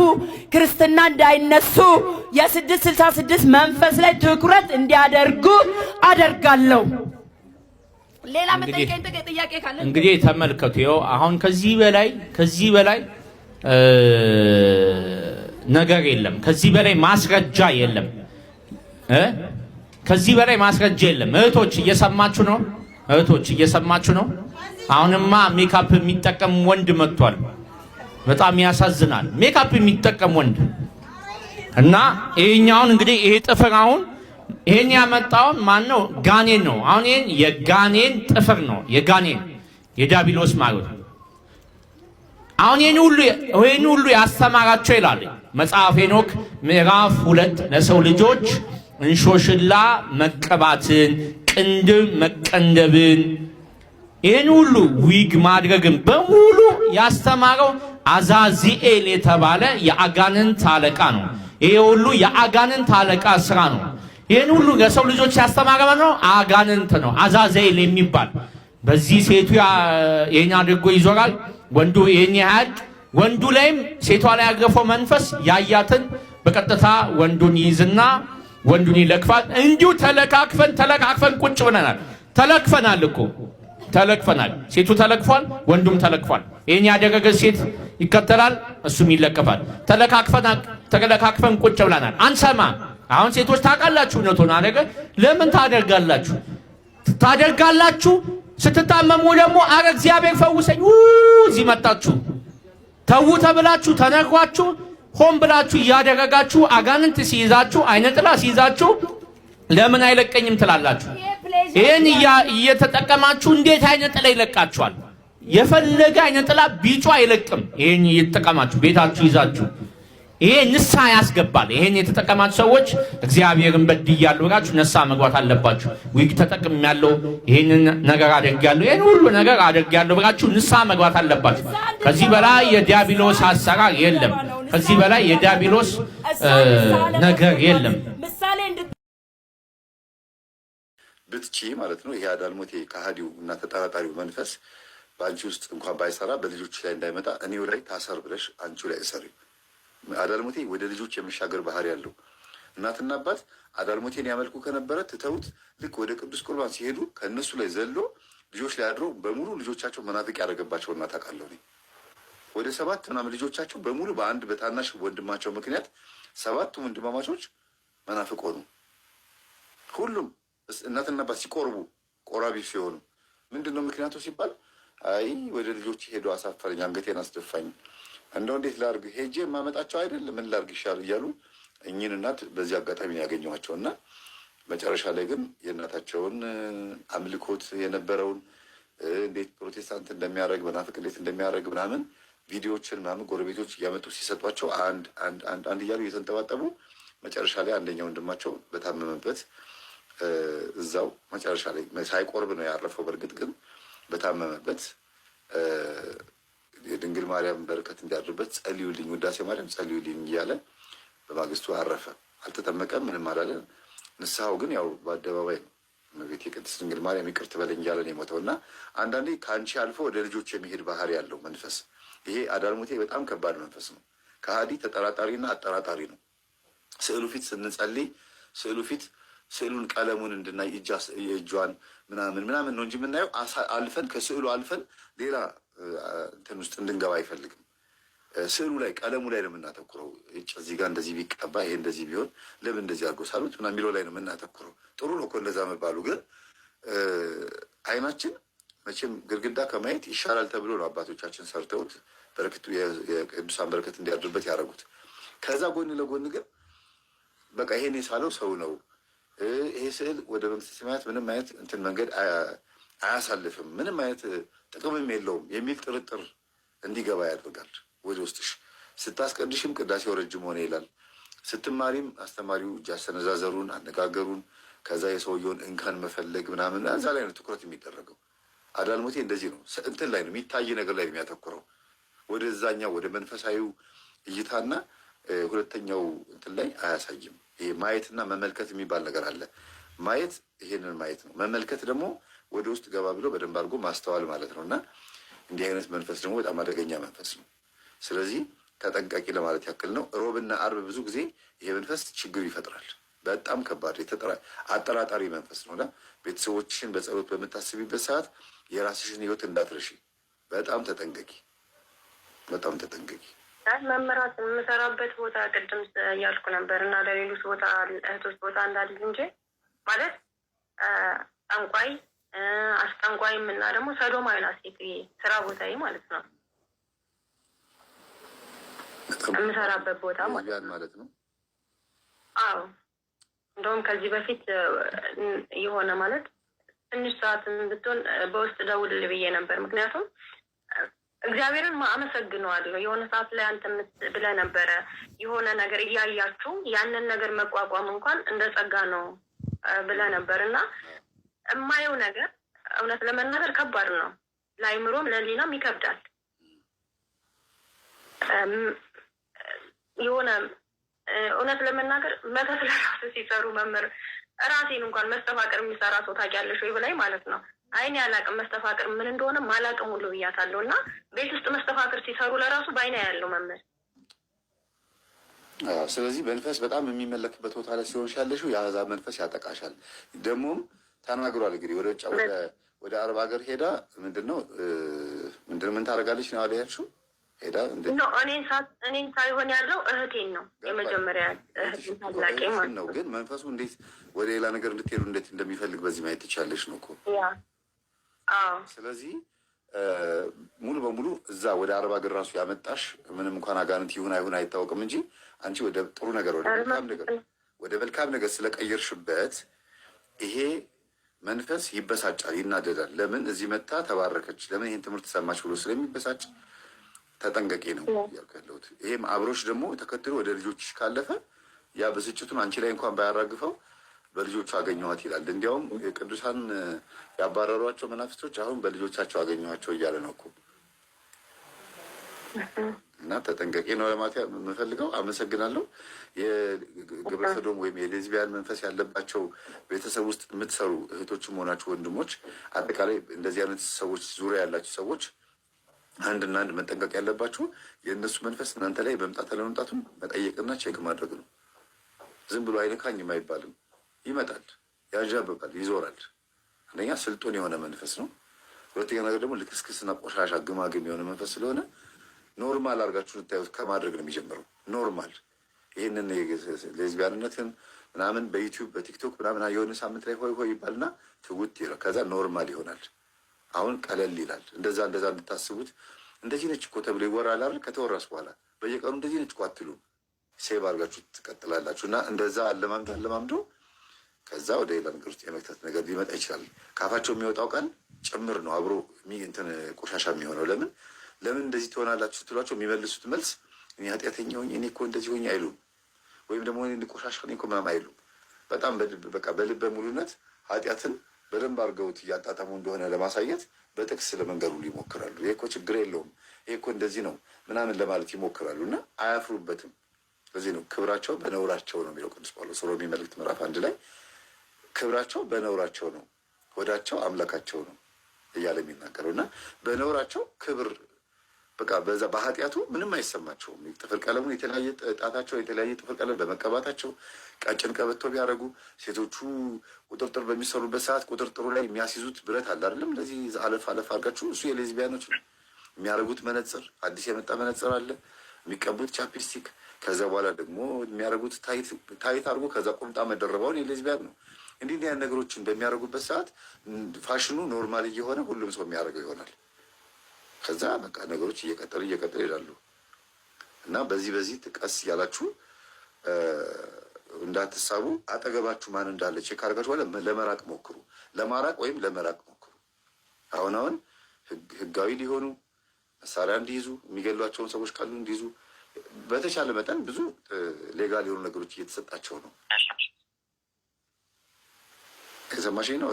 ክርስትና እንዳይነሱ የ666 መንፈስ ላይ ትኩረት እንዲያደርጉ አደርጋለሁ። ሌላ መጠየቀኝ ጥያቄ ካለ እንግዲህ ተመልከቱ። ይኸው አሁን ከዚህ በላይ ነገር የለም። ከዚህ በላይ ማስረጃ የለም። ከዚህ በላይ ማስረጃ የለም። እህቶች እየሰማችሁ ነው። አሁንማ ሜካፕ የሚጠቀም ወንድ መጥቷል። በጣም ያሳዝናል። ሜካፕ የሚጠቀም ወንድ እና ይሄኛውን እንግዲህ ይሄ ጥፍር አሁን ይሄን ያመጣውን ማን ነው? ጋኔን ነው። አሁን ይሄን የጋኔን ጥፍር ነው። የጋኔን የዲያብሎስ ማለት ነው። አሁን ይሄን ሁሉ ያስተማራቸው ይላል መጽሐፈ ሄኖክ ምዕራፍ 2 ለሰው ልጆች እንሾሽላ መቀባትን፣ ቅንድብ መቀንደብን፣ ይሄን ሁሉ ዊግ ማድረግን በሙሉ ያስተማረው አዛዚኤል የተባለ የአጋንንት አለቃ ነው። ይሄ ሁሉ የአጋንንት አለቃ ስራ ነው። ይሄን ሁሉ ለሰው ልጆች ያስተማረ ነው አጋንንት ነው፣ አዛዚኤል የሚባል። በዚህ ሴቱ ይሄን አድርጎ ይዞራል፣ ወንዱ ይሄን ያህል። ወንዱ ላይም ሴቷ ላይ ያገፈው መንፈስ ያያትን በቀጥታ ወንዱን ይይዝና ወንዱን ይለክፋል። እንዲሁ ተለካክፈን ቁጭ ብለናል። ተለክፈናል። ሴቱ ተለክፏል፣ ወንዱም ተለክፏል። ይሄን ያደረገ ሴት ይከተላል፣ እሱም ይለከፋል። ተለካክፈን ቁጭ ብለናል። አንሰማ። አሁን ሴቶች ታውቃላችሁ፣ እውነቱን አደረገ። ለምን ታደርጋላችሁ? ስትታመሙ ደግሞ አረ እግዚአብሔር ፈውሰኝ እዚህ መጣችሁ። ተው ተብላችሁ ተነግሯችሁ ሆን ብላችሁ እያደረጋችሁ አጋንንት ሲይዛችሁ አይነ ጥላ ሲይዛችሁ ለምን አይለቀኝም ትላላችሁ። ይሄን እየተጠቀማችሁ እንዴት አይነ ጥላ ይለቃችኋል? የፈለገ አይነ ጥላ ቢጫ አይለቅም። ይሄን እየተጠቀማችሁ ቤታችሁ ይዛችሁ ይሄ ንስሐ ያስገባል። ይሄን የተጠቀማችሁ ሰዎች እግዚአብሔርን በድያለሁ ብላችሁ ንስሐ መግባት አለባችሁ። ዊግ ተጠቅሜያለሁ፣ ይሄንን ነገር አድርጌያለሁ፣ ይሄን ሁሉ ነገር አድርጌያለሁ ብላችሁ ንስሐ መግባት አለባችሁ። ከዚህ በላይ የዲያብሎስ አሰራር የለም። ከዚህ በላይ የዲያብሎስ ነገር የለም። ብትቺ ማለት ነው። ይሄ አዳልሞቴ ከሃዲው እና ተጠራጣሪው መንፈስ በአንቺ ውስጥ እንኳን ባይሰራ በልጆች ላይ እንዳይመጣ እኔው ላይ ታሰር ብለሽ አንቺው ላይ እሰሪ። አዳልሞቴ ወደ ልጆች የመሻገር ባህሪ ያለው እናትና አባት አዳልሞቴን ያመልኩ ከነበረ ትተውት ልክ ወደ ቅዱስ ቁርባን ሲሄዱ ከእነሱ ላይ ዘሎ ልጆች ላይ አድሮ በሙሉ ልጆቻቸው መናፍቅ ያደረገባቸው እና ታውቃለሁ እኔ ወደ 7 ምናምን ልጆቻቸው በሙሉ በአንድ በታናሽ ወንድማቸው ምክንያት 7 ወንድማማቾች መናፍቅ ሆኑ። ሁሉም እናትና አባት ሲቆርቡ ቆራቢ ሲሆኑ ምንድን ነው ምክንያቱ ሲባል አይ ወደ ልጆች ሄዶ አሳፈረኝ፣ አንገቴን አስደፋኝ፣ እንደው እንዴት ላርግ ሄጄ የማመጣቸው አይደለም ምን ላርግ ይሻል እያሉ እኚህን እናት በዚህ አጋጣሚ ያገኘኋቸው እና መጨረሻ ላይ ግን የእናታቸውን አምልኮት የነበረውን እንዴት ፕሮቴስታንት እንደሚያደርግ መናፍቅ እንዴት እንደሚያደርግ ምናምን ቪዲዮዎችን ምናምን ጎረቤቶች እያመጡ ሲሰጧቸው አንድ እያሉ እየተንጠባጠቡ መጨረሻ ላይ አንደኛው ወንድማቸው በታመመበት እዛው መጨረሻ ላይ ሳይቆርብ ነው ያረፈው። በእርግጥ ግን በታመመበት የድንግል ማርያም በረከት እንዲያድርበት ጸልዩልኝ፣ ውዳሴ ማርያም ጸልዩልኝ እያለ በማግስቱ አረፈ። አልተጠመቀም፣ ምንም አላለ። ንስሐው ግን ያው በአደባባይ ነው። እመቤቴ ቅድስት ድንግል ማርያም ይቅር ትበለኝ እያለ ነው የሞተው እና አንዳንዴ ከአንቺ አልፎ ወደ ልጆች የሚሄድ ባህሪ ያለው መንፈስ ይሄ አዳልሞቴ በጣም ከባድ መንፈስ ነው። ከሃዲ ተጠራጣሪና አጠራጣሪ ነው። ስዕሉ ፊት ስንጸልይ ስዕሉን ቀለሙን እንድናይ የእጇን ምናምን ነው እንጂ የምናየው አልፈን ከስዕሉ አልፈን ሌላ እንትን ውስጥ እንድንገባ አይፈልግም። ስዕሉ ላይ ቀለሙ ላይ ነው የምናተኩረው። እዚህ ጋር እንደዚህ ቢቀባ ይሄ እንደዚህ ቢሆን ለምን እንደዚህ አድርጎ ሳሉት ምናምን የሚለው ላይ ነው የምናተኩረው። ጥሩ ነው እኮ እንደዛ መባሉ፣ ግን አይናችን መቼም ግድግዳ ከማየት ይሻላል ተብሎ ነው አባቶቻችን ሰርተውት በረከቱ የቅዱሳን በረከት እንዲያድርበት ያደረጉት። ከዛ ጎን ለጎን ግን በቃ ይሄን የሳለው ሰው ነው፣ ይሄ ስዕል ወደ መንግስተ ሰማያት ምንም አይነት እንትን መንገድ አያሳልፍም፣ ምንም አይነት ጥቅምም የለውም የሚል ጥርጥር እንዲገባ ያደርጋል ወደ ውስጥሽ። ስታስቀድሽም ቅዳሴው ረጅም ሆነ ይላል። ስትማሪም አስተማሪው እጅ አሰነዛዘሩን፣ አነጋገሩን፣ ከዛ የሰውየውን እንከን መፈለግ ምናምን እዛ ላይ ነው ትኩረት የሚደረገው። አዳልሞቴ እንደዚህ ነው፣ እንትን ላይ ነው የሚታይ ነገር ላይ ነው የሚያተኩረው። ወደዛኛው ወደ መንፈሳዊው እይታና ሁለተኛው እንትን ላይ አያሳይም። ይሄ ማየትና መመልከት የሚባል ነገር አለ። ማየት ይሄንን ማየት ነው። መመልከት ደግሞ ወደ ውስጥ ገባ ብሎ በደንብ አድርጎ ማስተዋል ማለት ነው። እና እንዲህ አይነት መንፈስ ደግሞ በጣም አደገኛ መንፈስ ነው። ስለዚህ ተጠንቀቂ ለማለት ያክል ነው። ሮብና አርብ ብዙ ጊዜ ይሄ መንፈስ ችግር ይፈጥራል። በጣም ከባድ አጠራጣሪ መንፈስ ነው እና ቤተሰቦችሽን በጸሎት በምታስቢበት ሰዓት የራስሽን ሕይወት እንዳትረሺ በጣም ተጠንቀቂ፣ በጣም ተጠንቀቂ። መምህራት የምሰራበት ቦታ ቅድም እያልኩ ነበር እና ለሌሎች ቦታ እህቶች ቦታ እንዳልዝ እንጂ ማለት ጠንቋይ አስጠንቋይም እና ደግሞ ሰዶማዊ ናት ሴት ስራ ቦታዬ ማለት ነው። የምሰራበት ቦታ ማለት ነው። አዎ እንደውም ከዚህ በፊት የሆነ ማለት ትንሽ ሰዓት ብትሆን በውስጥ ደውል ብዬ ነበር። ምክንያቱም እግዚአብሔርን አመሰግነዋለሁ። የሆነ ሰዓት ላይ አንተ ብለህ ነበረ የሆነ ነገር እያያችሁ ያንን ነገር መቋቋም እንኳን እንደ ጸጋ ነው ብለህ ነበር እና የማየው ነገር እውነት ለመናገር ከባድ ነው። ለአይምሮም ለሊናም ይከብዳል። የሆነ እውነት ለመናገር መተት ለራሱ ሲሰሩ መምህር ራሴን እንኳን መስተፋቅር የሚሰራ ሰው ታውቂያለሽ ወይ ብላይ ማለት ነው። አይኔ አላቅም መስተፋቅር ምን እንደሆነ ማላቅም ሁሉ ብያታለሁ። እና ቤት ውስጥ መስተፋቅር ሲሰሩ ለራሱ በአይኔ ያለው መምህር። ስለዚህ መንፈስ በጣም የሚመለክበት ቦታ ላይ ሲሆንሽ ያለሽው የአሕዛብ መንፈስ ያጠቃሻል። ደግሞም ተናግሯል እንግዲህ ወደ አረብ ሀገር ሄዳ ምንድነው ምን ታደርጋለች ነው ያለ ያልሽው? ሄዳ እኔን ሳይሆን ያለው እህቴን ነው የመጀመሪያ እህቴን ታላቄ ማለት ነው። ግን መንፈሱ እንዴት ወደ ሌላ ነገር እንድትሄዱ እንዴት እንደሚፈልግ በዚህ ማየት ትቻለሽ ነው እኮ። ስለዚህ ሙሉ በሙሉ እዛ ወደ አረብ ሀገር ራሱ ያመጣሽ ምንም እንኳን አጋንንት ይሁን አይሁን አይታወቅም እንጂ አንቺ ወደ ጥሩ ነገር ወደ መልካም ነገር ስለቀየርሽበት ይሄ መንፈስ ይበሳጫል፣ ይናደዳል። ለምን እዚህ መታ ተባረከች፣ ለምን ይህን ትምህርት ሰማች ብሎ ስለሚበሳጭ ተጠንቀቂ ነው እያልኩ ያለሁት። ይሄም አብሮች ደግሞ ተከትሎ ወደ ልጆችሽ ካለፈ ያ ብስጭቱን አንቺ ላይ እንኳን ባያራግፈው በልጆቹ አገኘኋት ይላል። እንዲያውም ቅዱሳን ያባረሯቸው መናፍስቶች አሁን በልጆቻቸው አገኘኋቸው እያለ ነው እኮ። እና ተጠንቀቂ ነው ለማለት የምፈልገው። አመሰግናለሁ። የግብረ ሰዶም ወይም የሌዝቢያን መንፈስ ያለባቸው ቤተሰብ ውስጥ የምትሰሩ እህቶችም ሆናችሁ ወንድሞች፣ አጠቃላይ እንደዚህ አይነት ሰዎች ዙሪያ ያላችሁ ሰዎች አንድና አንድ መጠንቀቅ ያለባችሁ የእነሱ መንፈስ እናንተ ላይ መምጣት አለመምጣቱን መጠየቅና ቼክ ማድረግ ነው። ዝም ብሎ አይነካኝም አይባልም። ይመጣል፣ ያዣብባል፣ ይዞራል። አንደኛ ስልጡን የሆነ መንፈስ ነው። ሁለተኛ ነገር ደግሞ ልክስክስና ቆሻሻ ግማግም የሆነ መንፈስ ስለሆነ ኖርማል አድርጋችሁ ልታዩት ከማድረግ ነው የሚጀምረው። ኖርማል ይህንን ሌዝቢያንነትን ምናምን በዩቲዩብ በቲክቶክ ምናምን የሆነ ሳምንት ላይ ሆይ ሆይ ይባልና ትውት ይላል። ከዛ ኖርማል ይሆናል። አሁን ቀለል ይላል። እንደዛ እንድታስቡት እንደዚህ ነች እኮ ተብሎ ይወራል አይደል? ከተወራስ በኋላ በየቀኑ እንደዚህ ነች እኮ አትሉም። ሴቭ አድርጋችሁ ትቀጥላላችሁ። እና እንደዛ አለማምዶ ከዛ ወደ ሌላ ነገር ውስጥ የመክተት ነገር ሊመጣ ይችላል። ካፋቸው የሚወጣው ቃል ጭምር ነው አብሮ እንትን ቆሻሻ የሚሆነው። ለምን እንደዚህ ትሆናላችሁ ስትሏቸው የሚመልሱት መልስ እኔ ኃጢአተኛ ሆኜ እኔ እኮ እንደዚህ ሆኜ አይሉም። ወይም ደግሞ ቆሻሻ እኔ እኮ ምናምን አይሉም። በጣም በቃ በልበ ሙሉነት ኃጢአትን በደንብ አድርገውት እያጣጠሙ እንደሆነ ለማሳየት በጥቅስ ለመንገሩ ይሞክራሉ። ይሄ እኮ ችግር የለውም፣ ይሄ እኮ እንደዚህ ነው ምናምን ለማለት ይሞክራሉ እና አያፍሩበትም። ለዚህ ነው ክብራቸው በነውራቸው ነው የሚለው ቅዱስ ጳውሎስ ሮሜ መልእክት ምዕራፍ 1 ላይ ክብራቸው በነውራቸው ነው፣ ሆዳቸው አምላካቸው ነው እያለ የሚናገረው እና በነውራቸው ክብር በቃ በዛ በኃጢአቱ ምንም አይሰማቸውም። ጥፍር ቀለሙን የተለያየ ጣታቸው የተለያየ ጥፍር ቀለም በመቀባታቸው ቀጭን ቀበቶ ቢያደርጉ ሴቶቹ ቁጥርጥር በሚሰሩበት ሰዓት ቁጥርጥሩ ላይ የሚያስይዙት ብረት አለ አይደለም? እንደዚህ አለፍ አድርጋችሁ እሱ የሌዝቢያኖች ነው። የሚያደርጉት መነጽር አዲስ የመጣ መነጽር አለ፣ የሚቀቡት ቻፕስቲክ፣ ከዛ በኋላ ደግሞ የሚያደርጉት ታይት አድርጎ ከዛ ቁምጣ መደረባውን የሌዝቢያን ነው። እንዲህ ያን ነገሮችን በሚያደርጉበት ሰዓት ፋሽኑ ኖርማል እየሆነ ሁሉም ሰው የሚያደርገው ይሆናል። ከዛ በቃ ነገሮች እየቀጠሉ ይሄዳሉ እና በዚህ ቀስ እያላችሁ እንዳትሳቡ። አጠገባችሁ ማን እንዳለ ቼክ አድርጋችሁ በኋላ ለመራቅ ሞክሩ። ለማራቅ ወይም ለመራቅ ሞክሩ። አሁን ህጋዊ ሊሆኑ መሳሪያ እንዲይዙ የሚገሏቸውን ሰዎች ካሉ እንዲይዙ በተቻለ መጠን ብዙ ሌጋል የሆኑ ነገሮች እየተሰጣቸው ነው። የሰማሽኝ ነው?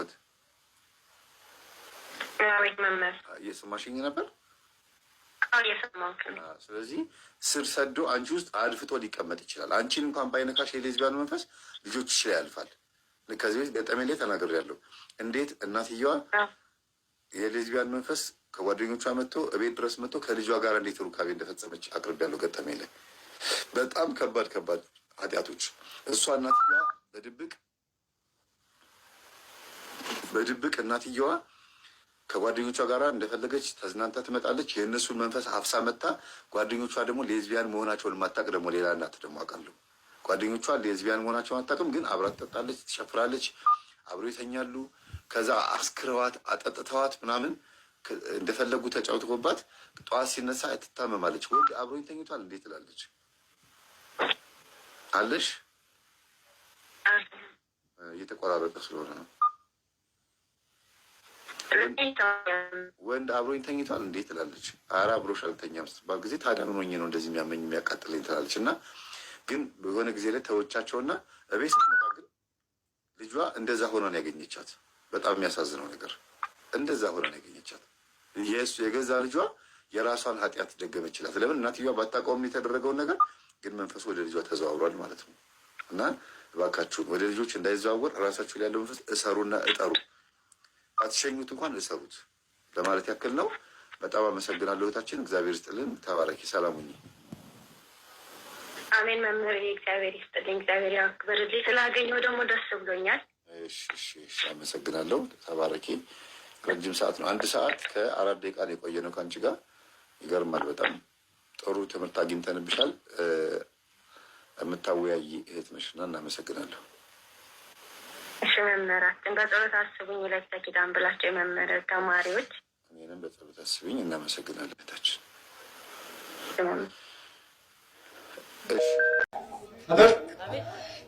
እየሰማሽኝ ነበር? ስለዚህ ስር ሰዶ አንቺ ውስጥ አድፍጦ ሊቀመጥ ይችላል። አንቺን እንኳን ባይነካሽ የሌዝቢያን መንፈስ ልጆችሽ ላይ ያልፋል። ከዚህ በፊት ገጠሜ ላይ ተናግሬያለሁ። እንዴት እናትየዋ የሌዝቢያን መንፈስ ከጓደኞቿ መጥቶ እቤት ድረስ መጥቶ ከልጇ ጋር እንዴት ሩካቤ እንደፈጸመች አቅርቤያለሁ። ገጠሜ ላይ በጣም ከባድ ኃጢአቶች እሷ እናትየዋ በድብቅ እናትየዋ ከጓደኞቿ ጋር እንደፈለገች ተዝናንታ ትመጣለች። የእነሱን መንፈስ አፍሳ መታ ጓደኞቿ ደግሞ ሌዝቢያን መሆናቸውን የማታውቅ ደግሞ ሌላ እናት ደግሞ አውቃለሁ። ጓደኞቿ ሌዝቢያን መሆናቸውን አታውቅም፣ ግን አብራ ትጠጣለች፣ ትሸፍራለች፣ አብሮ ይተኛሉ። ከዛ አስክረዋት አጠጥተዋት ምናምን እንደፈለጉ ተጫውተውባት ጠዋት ሲነሳ ትታመማለች። ወንድ አብሮኝ ተኝቷል እንዴት ትላለች። አለሽ እየተቆራረጠ ስለሆነ ነው። ወንድ አብሮኝ ተኝቷል እንዴት ትላለች። ኧረ አብሮሽ አልተኛም ስትባል ጊዜ ታዲያ ምን ሆኜ ነው እንደዚህ የሚያመኝ የሚያቃጥለኝ ትላለች። እና ግን በሆነ ጊዜ ላይ ተወቻቸውና እቤት ስትመጣ ግን ልጇ እንደዛ ሆኗን ያገኘቻት። በጣም የሚያሳዝነው ነገር እንደዛ ሆኗን ያገኘቻት። የእሱ የገዛ ልጇ የራሷን ኃጢአት ደገመችላት። ለምን እናትየዋ ባታውቀውም የተደረገውን ነገር ግን መንፈሱ ወደ ልጇ ተዘዋውሯል ማለት ነው። እና እባካችሁን ወደ ልጆች እንዳይዘዋወር ራሳችሁ ላይ ያለው መንፈስ እሰሩና እጠሩ። አትሸኙት እንኳን እሰሩት ለማለት ያክል ነው። በጣም አመሰግናለሁ እህታችን። እግዚአብሔር ይስጥልን። ተባረኪ። ሰላም ሁኚ። አሜን። መምህር እግዚአብሔር ይስጥልኝ፣ እግዚአብሔር ያክብርልኝ። ስላገኘሁ ደግሞ ደስ ብሎኛል። እሺ፣ አመሰግናለሁ። ተባረኪ። ረጅም ሰዓት ነው፣ 1 ሰዓት ከ4 ደቂቃ ነው የቆየ ነው ከአንቺ ጋር። ይገርማል። በጣም ጥሩ ትምህርት አግኝተንብሻል። የምታወያይ እህት ነሽና እናመሰግናለሁ። እሺ መምህራችን በጸሎት አስቡኝ ለተ ኪዳን ብላቸው የመምህር ተማሪዎች እኔንም በጸሎት አስቡኝ። እናመሰግናለን እህታችን።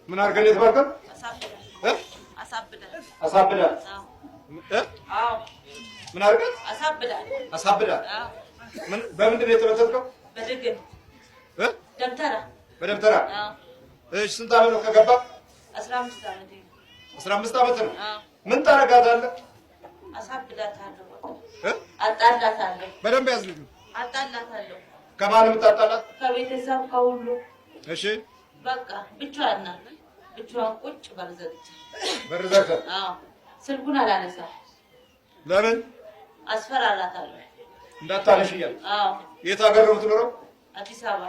ምን አድርገን የተባልከው? አሳብዳ ምን አድርገን? አሳብዳ በምንድን ነው የተመተትከው? በደብተራ። እሺ ስንት ዓመት ነው ከገባ? 15 ዓመት። 15 ዓመት ነው። ምን ታረጋታለህ? አሳብዳታለሁ፣ አጣላታለሁ። በደንብ ያዝ ልጁ። አጣላታለሁ። ከማን የምታጣላት? ከቤተሰብ ከሁሉ። እሺ በቃ ብቻዋን ናት። ብቻዋን ቁጭ በር ዘግተህ? አዎ። ስልኩን አላነሳም። ለምን? አስፈራራታለሁ። እንዳታለሽ እያለ። አዎ። የት ሀገር ነው የምትኖረው? አዲስ አበባ።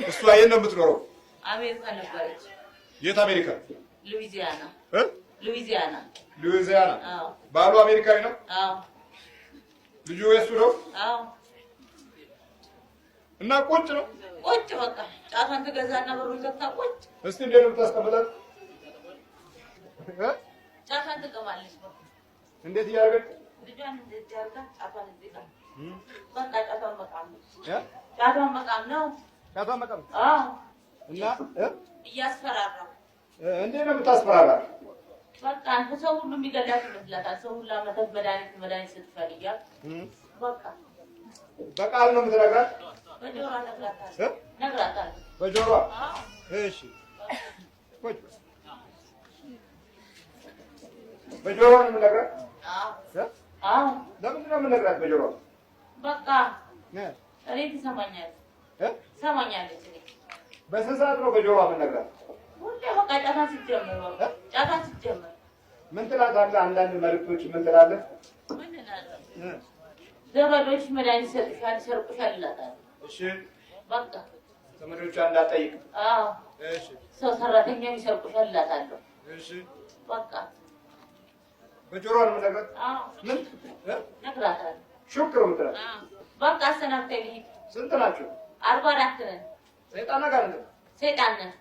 እሷ የት ነው የምትኖረው? አሜሪካ ነበረች። የት አሜሪካ? ሉዊዚያና። ሉዊዚያና። አዎ። ባሉ አሜሪካዊ ነው? አዎ። ልጁ የሱ ነው? አዎ። እና ቁጭ ነው? ቁጭ በቃ ጫቷን ትገዛና በሩን ዘግታ ቁጭ። እስቲ እንዴት ነው የምታስቀምጣት? ጫቷን ትቀማለች። እንዴት እያደረገች? ልጇን እንደዚህ አድርጋ ጫቷን እዚህ ጋር በቃ ጫቷን መቃም ነው። ጫቷን መቃም ነው። ጫቷን መቃም? አዎ። እና እያስፈራራ። እንዴት ነው የምታስፈራራ? በቃ ሰው ሁሉ የሚገላት ይመስላታል። ሰው ሁሉ መድኃኒት ስትፈልጊያት በቃ በቃል ነው የምትነግራት? በጆሮዋ ነግራታለሁ። በጆሮዋ? እሺ። በጆሮዋ ነው የምነግራት? አዎ። ለምንድን ነው የምነግራት በጆሮዋ? በቃ እኔ ትሰማኛለች። በስንት ሰዓት ነው በጆሮዋ የምነግራት? ሁሌ በቃ ጫቷን ስትጀምር ምን ትላታለህ? አንዳንድ መልዕክቶች ምን ትላለህ? ምን እላለሁ? ዘመዶች መድኃኒት ይሰጡሻል፣ ይሰርቁሻል ይላታል። እሺ። በቃ ዘመዶቿ እንዳትጠይቅ። አዎ። እሺ። ሰው ሰራተኛም ይሰርቁሻል ይላታለሁ። እሺ። በቃ በጆሮዋ ነው የምነግራት? አዎ። ምን እነግራታለሁ? ሹክ ነው የምትላት? በቃ አሰናብተኝ ልሂድ። ስንት ናቸው? 44 ነን። ሰይጣን ጋር ነው? ሰይጣን ነን።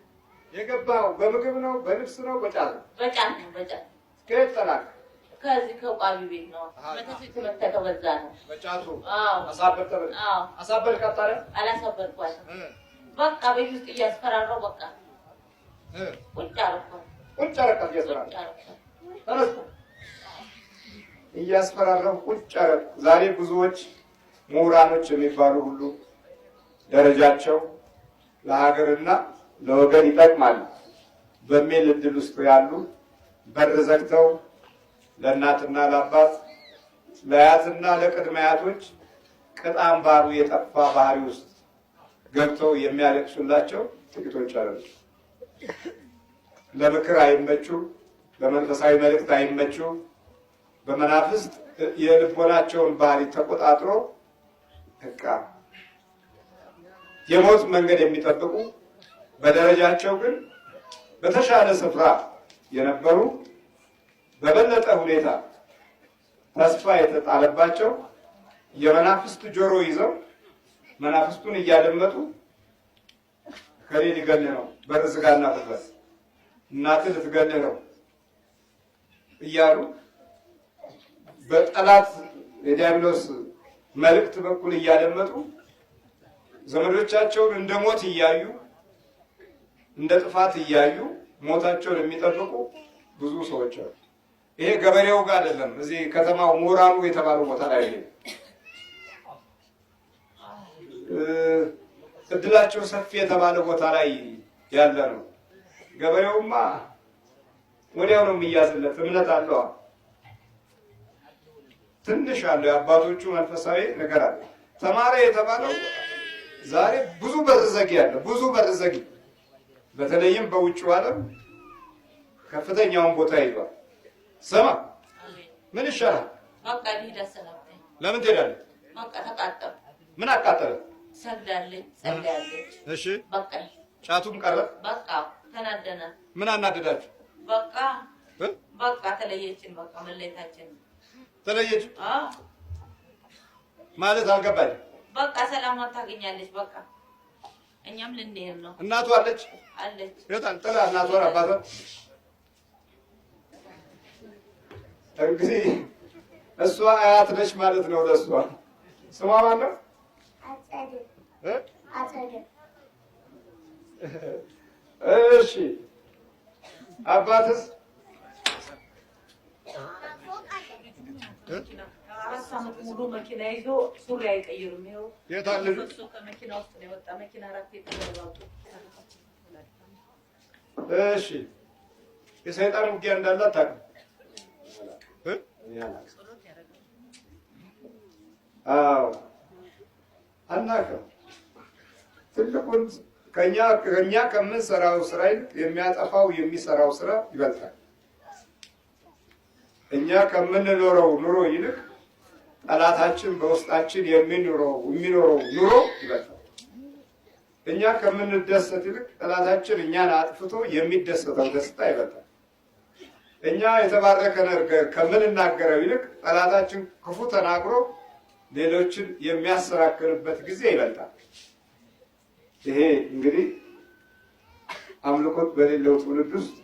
የገባው በምግብ ነው በልብስ ነው በጫት ነው? በጫት ነው። በጫት ከየት ጠላክ? ከዚህ ከቋሚ ቤት ነው። መተት ተበዛ ነው በጫቱ። አዎ። አሳበልተበል? አዎ። አሳበል ካጣረ? አላሳበልኳትም። በቃ ቤት ውስጥ እያስፈራራው በቃ ቁጭ አደረኳት። ቁጭ አደረኳት እያስፈራራው? ተነስ እያስፈራራው ቁጭ አደረኩ። ዛሬ ብዙዎች ምሁራኖች የሚባሉ ሁሉ ደረጃቸው ለሀገርና ለወገን ይጠቅማል በሚል እድል ውስጥ ያሉ በር ዘግተው ለእናትና ለአባት ለአያትና ለቅድመ አያቶች ቅጥ አምባሩ የጠፋ ባህሪ ውስጥ ገብተው የሚያለቅሱላቸው ጥቂቶች አሉ። ለምክር አይመቹ፣ ለመንፈሳዊ መልእክት አይመቹ። በመናፍስት የልቦናቸውን ባህሪ ተቆጣጥሮ በቃ የሞት መንገድ የሚጠብቁ በደረጃቸው ግን በተሻለ ስፍራ የነበሩ በበለጠ ሁኔታ ተስፋ የተጣለባቸው የመናፍስት ጆሮ ይዘው መናፍስቱን እያደመጡ ከሌ ሊገልህ ነው፣ በር ዝጋና ፍጥረት፣ እናትህ ልትገልህ ነው እያሉ በጠላት የዲያብሎስ መልእክት በኩል እያደመጡ ዘመዶቻቸውን እንደ ሞት እያዩ እንደ ጥፋት እያዩ ሞታቸውን የሚጠብቁ ብዙ ሰዎች አሉ። ይሄ ገበሬው ጋር አይደለም፣ እዚህ ከተማው ምሁራኑ የተባሉ ቦታ ላይ እድላቸው ሰፊ የተባለ ቦታ ላይ ያለ ነው። ገበሬውማ ወዲያው ነው የሚያዝለት፣ እምነት አለው፣ ትንሽ አለው፣ የአባቶቹ መንፈሳዊ ነገር አለ። ተማረ የተባለው ዛሬ ብዙ በር ዘጊ አለ፣ ብዙ በር ዘጊ፣ በተለይም በውጭው ዓለም ከፍተኛውን ቦታ ይዟል። ስማ ምን ይሻላል? በቃ ልሂድ አሰናብተኝ። ለምን ትሄዳለህ? በቃ ተቃጠል። ምን አቃጠለ? ሰግዳለች፣ ጸልያለች። እሺ በቃ ጫቱም ቀረ። በቃ ተናደነ። ምን አናደዳችሁ? በቃ ተለየችን። በቃ መለየታችን ተለየች ማለት አልገባኝም። በቃ ሰላሟን ታገኛለች። በቃ እኛም ልንሄድ ነው። እናቷ አለች? አለች። ይወጣል ጥላ እናቷን አባቷን። እንግዲህ እሷ አያት ነች ማለት ነው ለእሷ። ስሟ ማን ነው? እሺ አባትስ? 4 ዓመት ሙሉ መኪና ይዞ ሱሪ አይቀይርም። ይኸው የት አለ? እሱ ከመኪና ውስጥ ነው የወጣ። መኪና 4 የተደረባጡ። እሺ የሰይጣን ውጊያ እንዳለ አታውቅም? አዎ አናውቅም። ትልቁን ከኛ ከምንሰራው ስራ ይልቅ የሚያጠፋው የሚሰራው ስራ ይበልጣል። እኛ ከምንኖረው ኑሮ ይልቅ ጠላታችን በውስጣችን የሚኖረው ኑሮ ይበልጣል። እኛ ከምንደሰት ይልቅ ጠላታችን እኛን አጥፍቶ የሚደሰተው ደስታ ይበልጣል። እኛ የተባረከ ነገር ከምንናገረው ይልቅ ጠላታችን ክፉ ተናግሮ ሌሎችን የሚያሰናክልበት ጊዜ ይበልጣል። ይሄ እንግዲህ አምልኮት በሌለው ትውልድ ውስጥ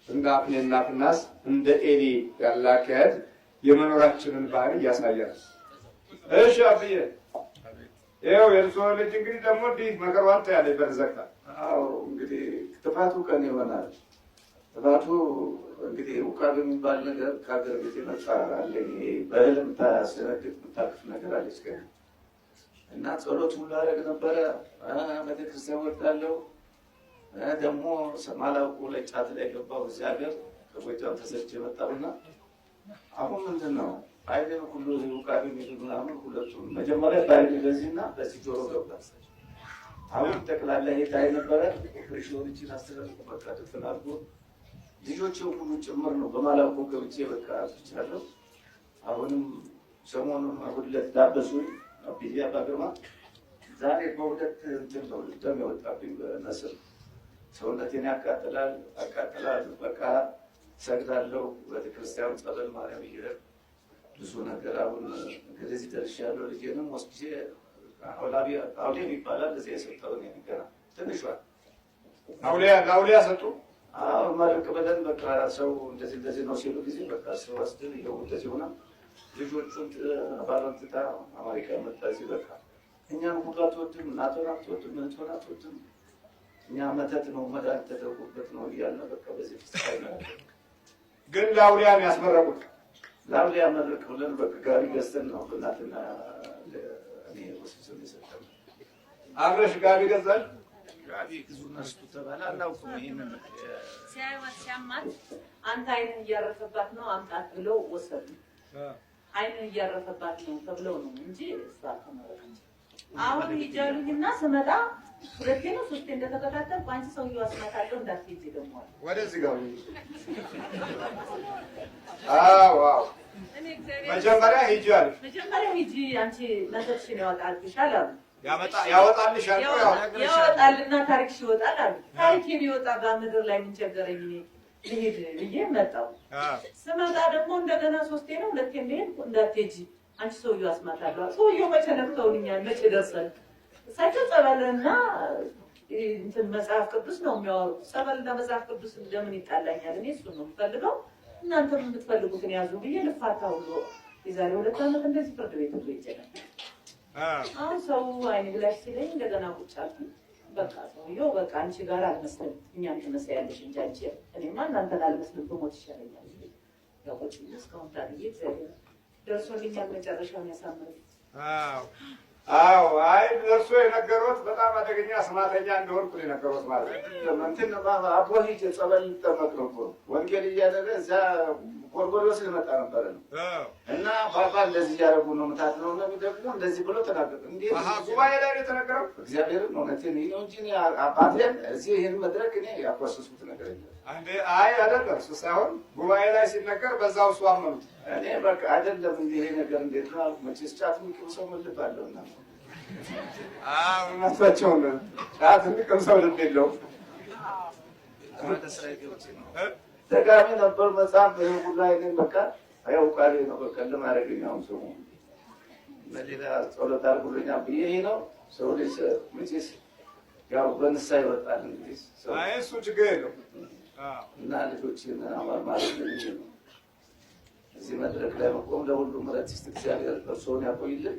እንደ አፍኔና ፊናስ እንደ ኤሊ ያለ አካሄድ የመኖራችንን ባህሪ ያሳያል። እሺ አብዬ ይኸው የእርሶ ልጅ እንግዲህ ደግሞ እንዲህ መከሯን ታያለች በተዘግታ። አዎ እንግዲህ ጥፋቱ ቀን ይሆናል። ጥፋቱ እንግዲህ ውቃብ የሚባል ነገር ከሀገር ቤት የመጣ አለ። በህልም ታስደነግጥ የምታቅፍ ነገር አለች ቀን እና ጸሎት ሁሉ አደረግ ነበረ። ቤተክርስቲያን ወጣለሁ ደግሞ ማላውቁ ለጫት ላይ ገባሁ። እዚህ ሀገር ከጎጃም ተሰልቼ መጣሁና አሁን ምንድን ነው አይኔ ሁሉ ውቃቢ የሚሉ ምናምን ሁለቱም መጀመሪያ በአይኔ በዚህና በዚህ ጆሮ ገባ። አሁን ጠቅላላ ሄታይ ነበረ ኦፕሬሽኖችን አስተላልፎ በቃ ተፈላልጎ ልጆች ሁሉ ጭምር ነው በማላውቁ ገብቼ በቃ አጥቻለሁ። አሁንም ሰሞኑን ሁለት ዳበሱኝ አብያ ባግርማ ዛሬ በሁለት እንትን ነው ደም ያወጣብኝ በነስር ሰውነቴን ያቃጥላል። በቃ ሰግዳለሁ። ቤተክርስቲያኑ ጸበል ማርያም ይሄዳል ብዙ ነገር አሁን እንደዚህ ደርሻለሁ። ልጄንም ወስጄ አውሊያ ይባላል እዚህ የሰጠው ነው ገና ትንሿል አውሊያ ሰጡ። አሁን ማለቅ ብለን በቃ ሰው እንደዚህ ነው ሲሉ ጊዜ በቃ ሰው ወስደን ይኸው እንደዚህ ሆና ልጆቹን ባለንትታ አሜሪካ መጣ። እዚህ በቃ እኛን ሁሉ አትወድም፣ እናቷን አትወድም፣ እህቷን አትወድም። እኛ መተት ነው መድኃኒት ተደርጎበት ነው እያልን በቃ በዚህ ፍስታይ ነው። ግን ለአውሊያን ያስመረቁት ለአውሊያ መረቅ ብለን በቃ ጋሪ ገዝተን ነው እናትና እኔ ወስጄ ሰጠን። አብረሽ ጋቢ ገዛል። ጋቢ ብዙ ነስቱ ተባለ አላውቅም። ይሄንን ሲያማት አንተ አይንን እያረፈባት ነው አምጣት ብለው ወሰዱ። አይንን እያረፈባት ነው ተብለው ነው እንጂ እሷ ተመረቀች። አሁን ይጃሉኝና ስመጣ ሁለቴ ነው ሶስቴ እንደተከታተልኩ አንቺ ሰውዬው አስመታለሁ እንዳትሄጂ ደግሞ አለ። ወደዚህ ጋር አዎ መጀመሪያ ሂጂ አለ። መጀመሪያ ሂጂ አንቺ ነፍስሽን ያወጣልሻል አሉ። ያወጣልሻል ያወጣልና ታሪክሽ ይወጣል አሉ። ታሪኬን ይወጣ በምድር ላይ ምን ቸገረኝ እኔ ልሄድ ብዬ መጣሁ። ስመጣ ደግሞ እንደገና ሶስቴ ነው ሁለቴ እንደሄድኩ እንዳትሄጂ አንቺ ሰውዬው አስመታለሁ። ሰውዬው መቼ ነክተውልኛል መቼ ደርሰን እሳቸው ጸበልና እንትን መጽሐፍ ቅዱስ ነው የሚያወሩት። ጸበልና መጽሐፍ ቅዱስ እንደምን ይጣላኛል? እኔ እሱን ነው የምፈልገው፣ እናንተም የምትፈልጉትን ያዙ ብዬ ልፋታ ሁሉ የዛሬ 2 ዓመት እንደዚህ ፍርድ ቤት ሁሉ ይችላል። አሁን ሰው አይኔ ብላሽ ሲለኝ እንደገና ቁጭ አልኩኝ። በቃ ሰውዬው በቃ አንቺ ጋር አልመስልም እኛን ትመስያለሽ እንጂ አንቺ እኔማ እናንተን አልመስልም ብሞት ይሻለኛል። ያው ቁጭ ብዬ እስካሁን ታድዬ እግዚአብሔር ደርሶልኛል። መጨረሻውን ያሳምረኝ። አዎ አይ እርሶ የነገሩት በጣም አደገኛ ስማተኛ እንደሆንኩ የነገሩት ማለት ነው። እንትን አቦ ሂጅ ጸበል ልጠመቅ ነው እኮ ወንጌል እያደረገ እዛ ጎርጎርዮስ ልመጣ ነበረ ነው እና ባባ እንደዚህ እያደረጉ ነው ምታት ነው እና ደግሞ እንደዚህ ብሎ ተናገሩ። እንዴት ጉባኤ ላይ የተነገረው እግዚአብሔርን እውነቴን ነው እንጂ አባቴን እዚህ ይህን መድረክ እኔ ያኮሰሱት ነገር የለም። አይ አይደለም እሱ ሳይሆን ጉባኤ ላይ ሲነገር በዛው እሱ አመኑት። እኔ በቃ አይደለም እንዲህ ይሄ ነገር እንዴት ነው መቼስ ጫት የሚቅም ሰው ምን ልብ አለው እና እውነታቸውን ጫት የሚቅም ሰው ልብ የለውም። ተጋሚ ነበር መጽሐፍ ሁሉ አይነት በቃ ያው ቃሌ ነው በቃ ለማድረግ ነው ሰው በሌላ ጸሎት አድርጉልኛ ብዬ ይሄ ነው ሰው ልጅ መቼስ ያው በንሳ ይወጣል እንግዲህ አይ እሱ ችግር የለውም እና ልጆችን አማር ማለት ነው። እዚህ መድረክ ላይ መቆም ለሁሉም ምሕረት ይስጥ እግዚአብሔር እርስዎን ያቆይልን።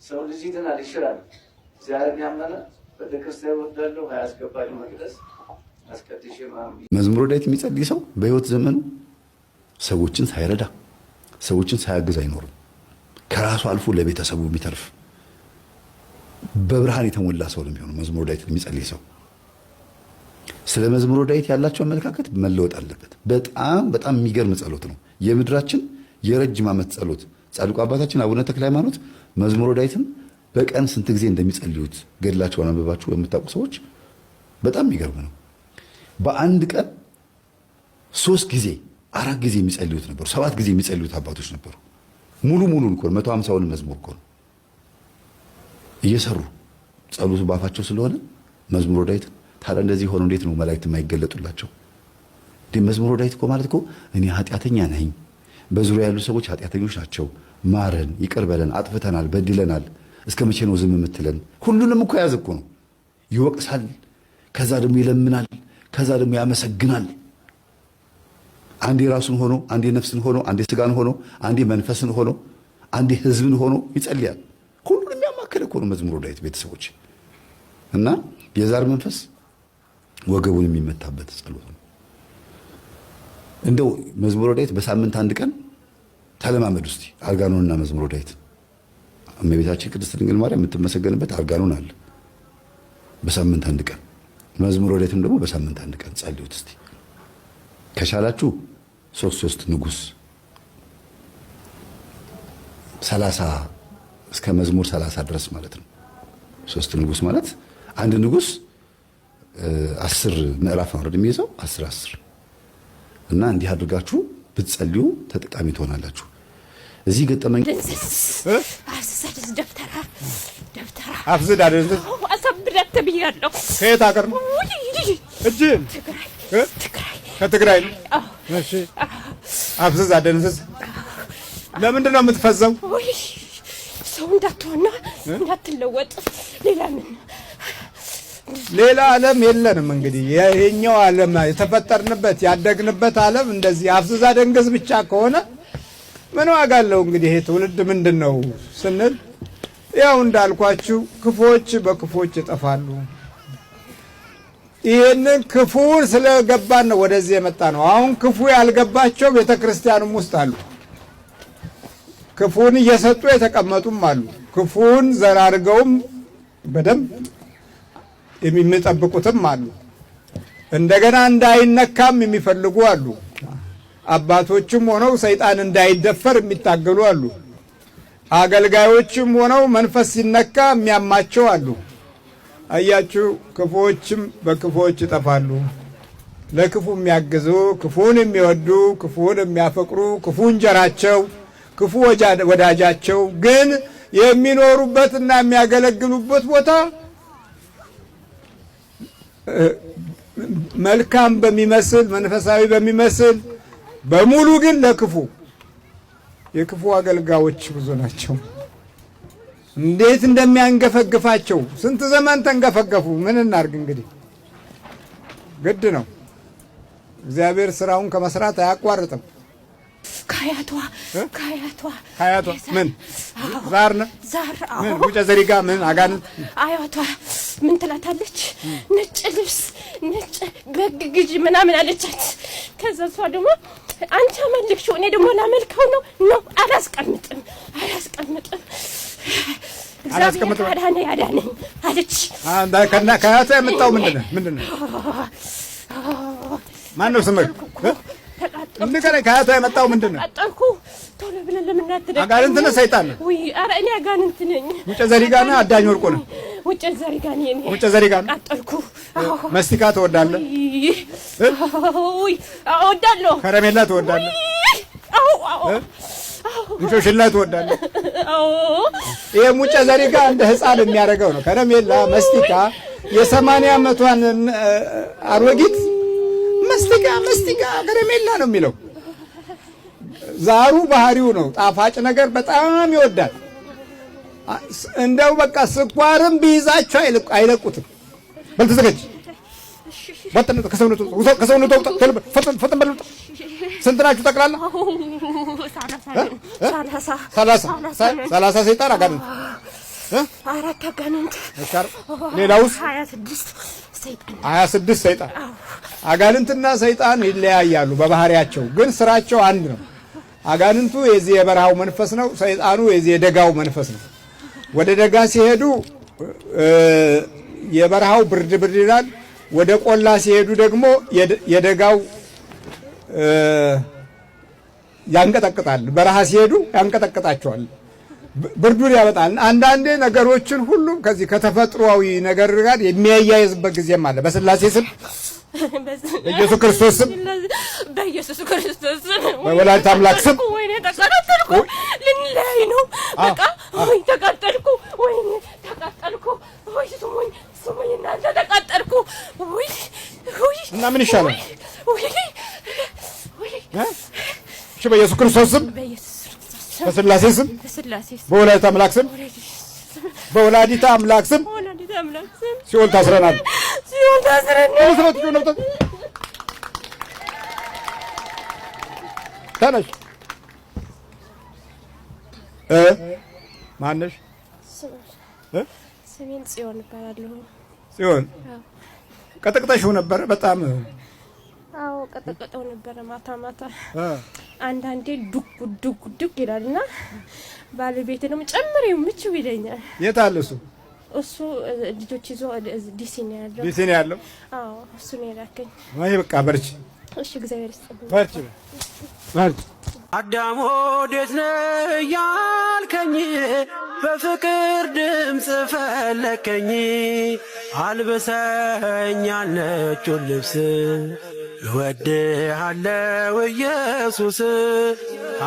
ሰው ልጅ ይድናል ይሽራል። እግዚአብሔርን ያመነ ቤተክርስቲያን ወዳለው አያስገባኝ መቅደስ አስቀድሼ መዝሙረ ዳዊት የሚጸልይ ሰው በህይወት ዘመኑ ሰዎችን ሳይረዳ ሰዎችን ሳያግዝ አይኖርም። ከራሱ አልፎ ለቤተሰቡ የሚተርፍ በብርሃን የተሞላ ሰው ነው የሚሆነው መዝሙረ ዳዊት የሚጸልይ ሰው። ስለ መዝሙረ ዳዊት ያላቸው አመለካከት መለወጥ አለበት። በጣም የሚገርም ጸሎት ነው። የምድራችን የረጅም ዓመት ጸሎት ጻድቁ አባታችን አቡነ ተክለ ሃይማኖት መዝሙረ ዳዊትን በቀን ስንት ጊዜ እንደሚጸልዩት ገድላቸውን አንብባችሁ የምታውቁ ሰዎች በጣም የሚገርም ነው። በአንድ ቀን 3 ጊዜ 4 ጊዜ የሚጸልዩት ነበሩ። 7 ጊዜ የሚጸልዩት አባቶች ነበሩ። ሙሉን እኮ 150ውን መዝሙር እኮ እየሰሩ ጸሎቱ ባፋቸው ስለሆነ መዝሙረ ዳዊት። ታዲያ እንደዚህ ሆኖ እንዴት ነው መላእክት የማይገለጡላቸው? መዝሙረ ዳዊት እኮ ማለት እኮ እኔ ኃጢአተኛ ነኝ፣ በዙሪያ ያሉ ሰዎች ኃጢአተኞች ናቸው፣ ማረን፣ ይቅር በለን፣ አጥፍተናል፣ በድለናል፣ እስከ መቼ ነው ዝም የምትለን? ሁሉንም እኮ ያዘ እኮ ነው። ይወቅሳል፣ ከዛ ደግሞ ይለምናል፣ ከዛ ደግሞ ያመሰግናል። አንዴ ራሱን ሆኖ፣ አንዴ ነፍስን ሆኖ፣ አንዴ ስጋን ሆኖ፣ አንዴ መንፈስን ሆኖ፣ አንዴ ህዝብን ሆኖ ይጸልያል። ሁሉንም ያማከለ እኮ ነው መዝሙረ ዳዊት ቤተሰቦች። እና የዛር መንፈስ ወገቡን የሚመታበት ጸሎት ነው። እንደው መዝሙረ ዳዊት በሳምንት አንድ ቀን ተለማመዱ እስቲ። አርጋኖንና መዝሙረ ዳዊት እመቤታችን ቅድስት ድንግል ማርያም የምትመሰገንበት አርጋኖን አለ በሳምንት አንድ ቀን፣ መዝሙረ ዳዊትም ደግሞ በሳምንት አንድ ቀን ጸልዩት እስቲ። ከቻላችሁ 3 ንጉስ 30 እስከ መዝሙር 30 ድረስ ማለት ነው። 3 ንጉስ ማለት አንድ ንጉስ 10 ምዕራፍ ነው የሚይዘው 10 እና እንዲህ አድርጋችሁ ብትጸልዩ ተጠቃሚ ትሆናላችሁ። እዚህ ገጠመኝ አፍዝድ አይደል? አሰብረት ተብያለሁ። ከየት ሀገር ነው? እጅን ከትግራይ ነው። እሺ አፍዝዝ አደንዝዝ። ለምንድን ነው የምትፈዘው? ሰው እንዳትሆና እንዳትለወጥ። ሌላ ዓለም የለንም። እንግዲህ የኛው ዓለም የተፈጠርንበት ያደግንበት ዓለም እንደዚህ አፍዝዝ አደንዝዝ ብቻ ከሆነ ምን ዋጋ አለው? እንግዲህ ይሄ ትውልድ ምንድነው ስንል ያው እንዳልኳችሁ ክፎች በክፎች ይጠፋሉ። ይሄንን ክፉን ስለገባን ነው ወደዚህ የመጣ ነው። አሁን ክፉ ያልገባቸው ቤተክርስቲያንም ውስጥ አሉ። ክፉን እየሰጡ የተቀመጡም አሉ። ክፉን ዘራርገውም በደንብ የሚጠብቁትም አሉ። እንደገና እንዳይነካም የሚፈልጉ አሉ። አባቶችም ሆነው ሰይጣን እንዳይደፈር የሚታገሉ አሉ። አገልጋዮችም ሆነው መንፈስ ሲነካ የሚያማቸው አሉ። አያችሁ፣ ክፉዎችም በክፉዎች ይጠፋሉ። ለክፉ የሚያግዙ፣ ክፉን የሚወዱ፣ ክፉን የሚያፈቅሩ፣ ክፉ እንጀራቸው፣ ክፉ ወዳጃቸው ግን የሚኖሩበትና የሚያገለግሉበት ቦታ መልካም በሚመስል መንፈሳዊ በሚመስል በሙሉ ግን ለክፉ የክፉ አገልጋዮች ብዙ ናቸው። እንዴት እንደሚያንገፈግፋቸው ስንት ዘመን ተንገፈገፉ። ምን እናርግ እንግዲህ ግድ ነው። እግዚአብሔር ስራውን ከመስራት አያቋርጥም። ካያቷ ምን ዛር ነው ዛር ምን ውጨ ዘሪጋ ምን አጋንንት አያቷ ምን ትላታለች? ነጭ ልብስ ነጭ በግ ግዢ ምናምን አለቻት። ከዛ እሷ ደግሞ አንቺ አመልክሽው እኔ ደግሞ ላመልከው ነው አላስቀምጥም እግዚአብሔር ያዳነኝ አለች። ከና ካያቷ የመጣው ምንድነው? ማን ነው ስምህ? እንደገና ካያቷ የመጣው ምንድነው? አጠርኩ ቶሎ ብለን ለምን አትደግ? አጋንንት ነህ? ሰይጣን ነህ? ወይ ኧረ እኔ አጋንንት ነኝ። ውጨ ዘሪጋ ነህ? አዳኝ ወርቁ ነህ? ውጨ ዘሪጋ ነኝ። ውጨ ዘሪጋ ነህ? አጠርኩ። መስቲካ ትወዳለህ? እወዳለሁ። ከረሜላ ትወዳለህ? እንሾሽላ ትወዳለህ? ይሄ ውጨ ዘሪጋ እንደ ህፃን የሚያደርገው ነው። ከረሜላ መስቲካ የ80 ዓመቷን አሮጊት መስቲካ ከረሜላ ነው የሚለው። ዛሩ ባህሪው ነው። ጣፋጭ ነገር በጣም ይወዳል። እንደው በቃ ስኳርም ቢይዛቸው አይለቁትም። በል ተዘጋጅ። ከሰውነቱ ፈጥን በል። ስንት ናችሁ ጠቅላላ? 30 ሰይጣን አጋንንት 4 አጋንንት። ሌላውስ 26 ሰይጣን። አጋንንትና ሰይጣን ይለያያሉ በባህሪያቸው፣ ግን ስራቸው አንድ ነው። አጋንንቱ የዚህ የበረሃው መንፈስ ነው። ሰይጣኑ የዚህ የደጋው መንፈስ ነው። ወደ ደጋ ሲሄዱ የበረሃው ብርድ ይላል። ወደ ቆላ ሲሄዱ ደግሞ የደጋው ያንቀጠቅጣል። በረሃ ሲሄዱ ያንቀጠቅጣቸዋል፣ ብርዱን ያመጣል። አንዳንዴ ነገሮችን ሁሉ ከዚህ ከተፈጥሯዊ ነገር ጋር የሚያያይዝበት ጊዜም አለ። በስላሴ ስም በኢየሱስ ክርስቶስ ስም በወላዲተ አምላክ ስም ተቃጠልኩ። ልንለያይ ነው በቃ። ወይ ተቃጠልኩ፣ ወይ ተቃጠልኩ፣ ወይ ስሙኝ ስሙኝ እናንተ ተቃጠልኩ። ወይ ወይ እና ምን ይሻላል? እሺ በኢየሱስ ክርስቶስ ስም፣ በስላሴ ስም፣ በወላዲተ አምላክ ስም፣ በወላዲተ አምላክ ስም ሲኦል ታስረናል። ሲኦል ታስረናል። ተነሽ። ማነሽ? ስሜን ጽዮን እባላለሁ። ጽዮን ቀጠቅጠሽው ነበረ በጣም? አዎ ቀጠቅጠው ነበረ። ማታ ማታ አንዳንዴ ዱቅ ዱቅ ዱቅ ይላልና ባለቤቴ ደግሞ ጨምሬው ምችው ይለኛል። የት አለ እሱ? እሱ ልጆች ይዞ ዲሲ ነው ያለው። ዲሲ ነው ያለው? አዎ እሱ ነው የላከኝ። አይ በቃ በርቺ። እሺ እግዚአብሔር ይስጥልኝ። በርቺ በርቺ። አዳም ወዴት ነህ ያልከኝ በፍቅር ድምፅ ፈለከኝ። አልብሰኝ ነጩን ልብስ እወድሃለሁ ኢየሱስ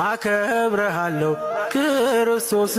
አከብረሃለሁ ክርስቶስ።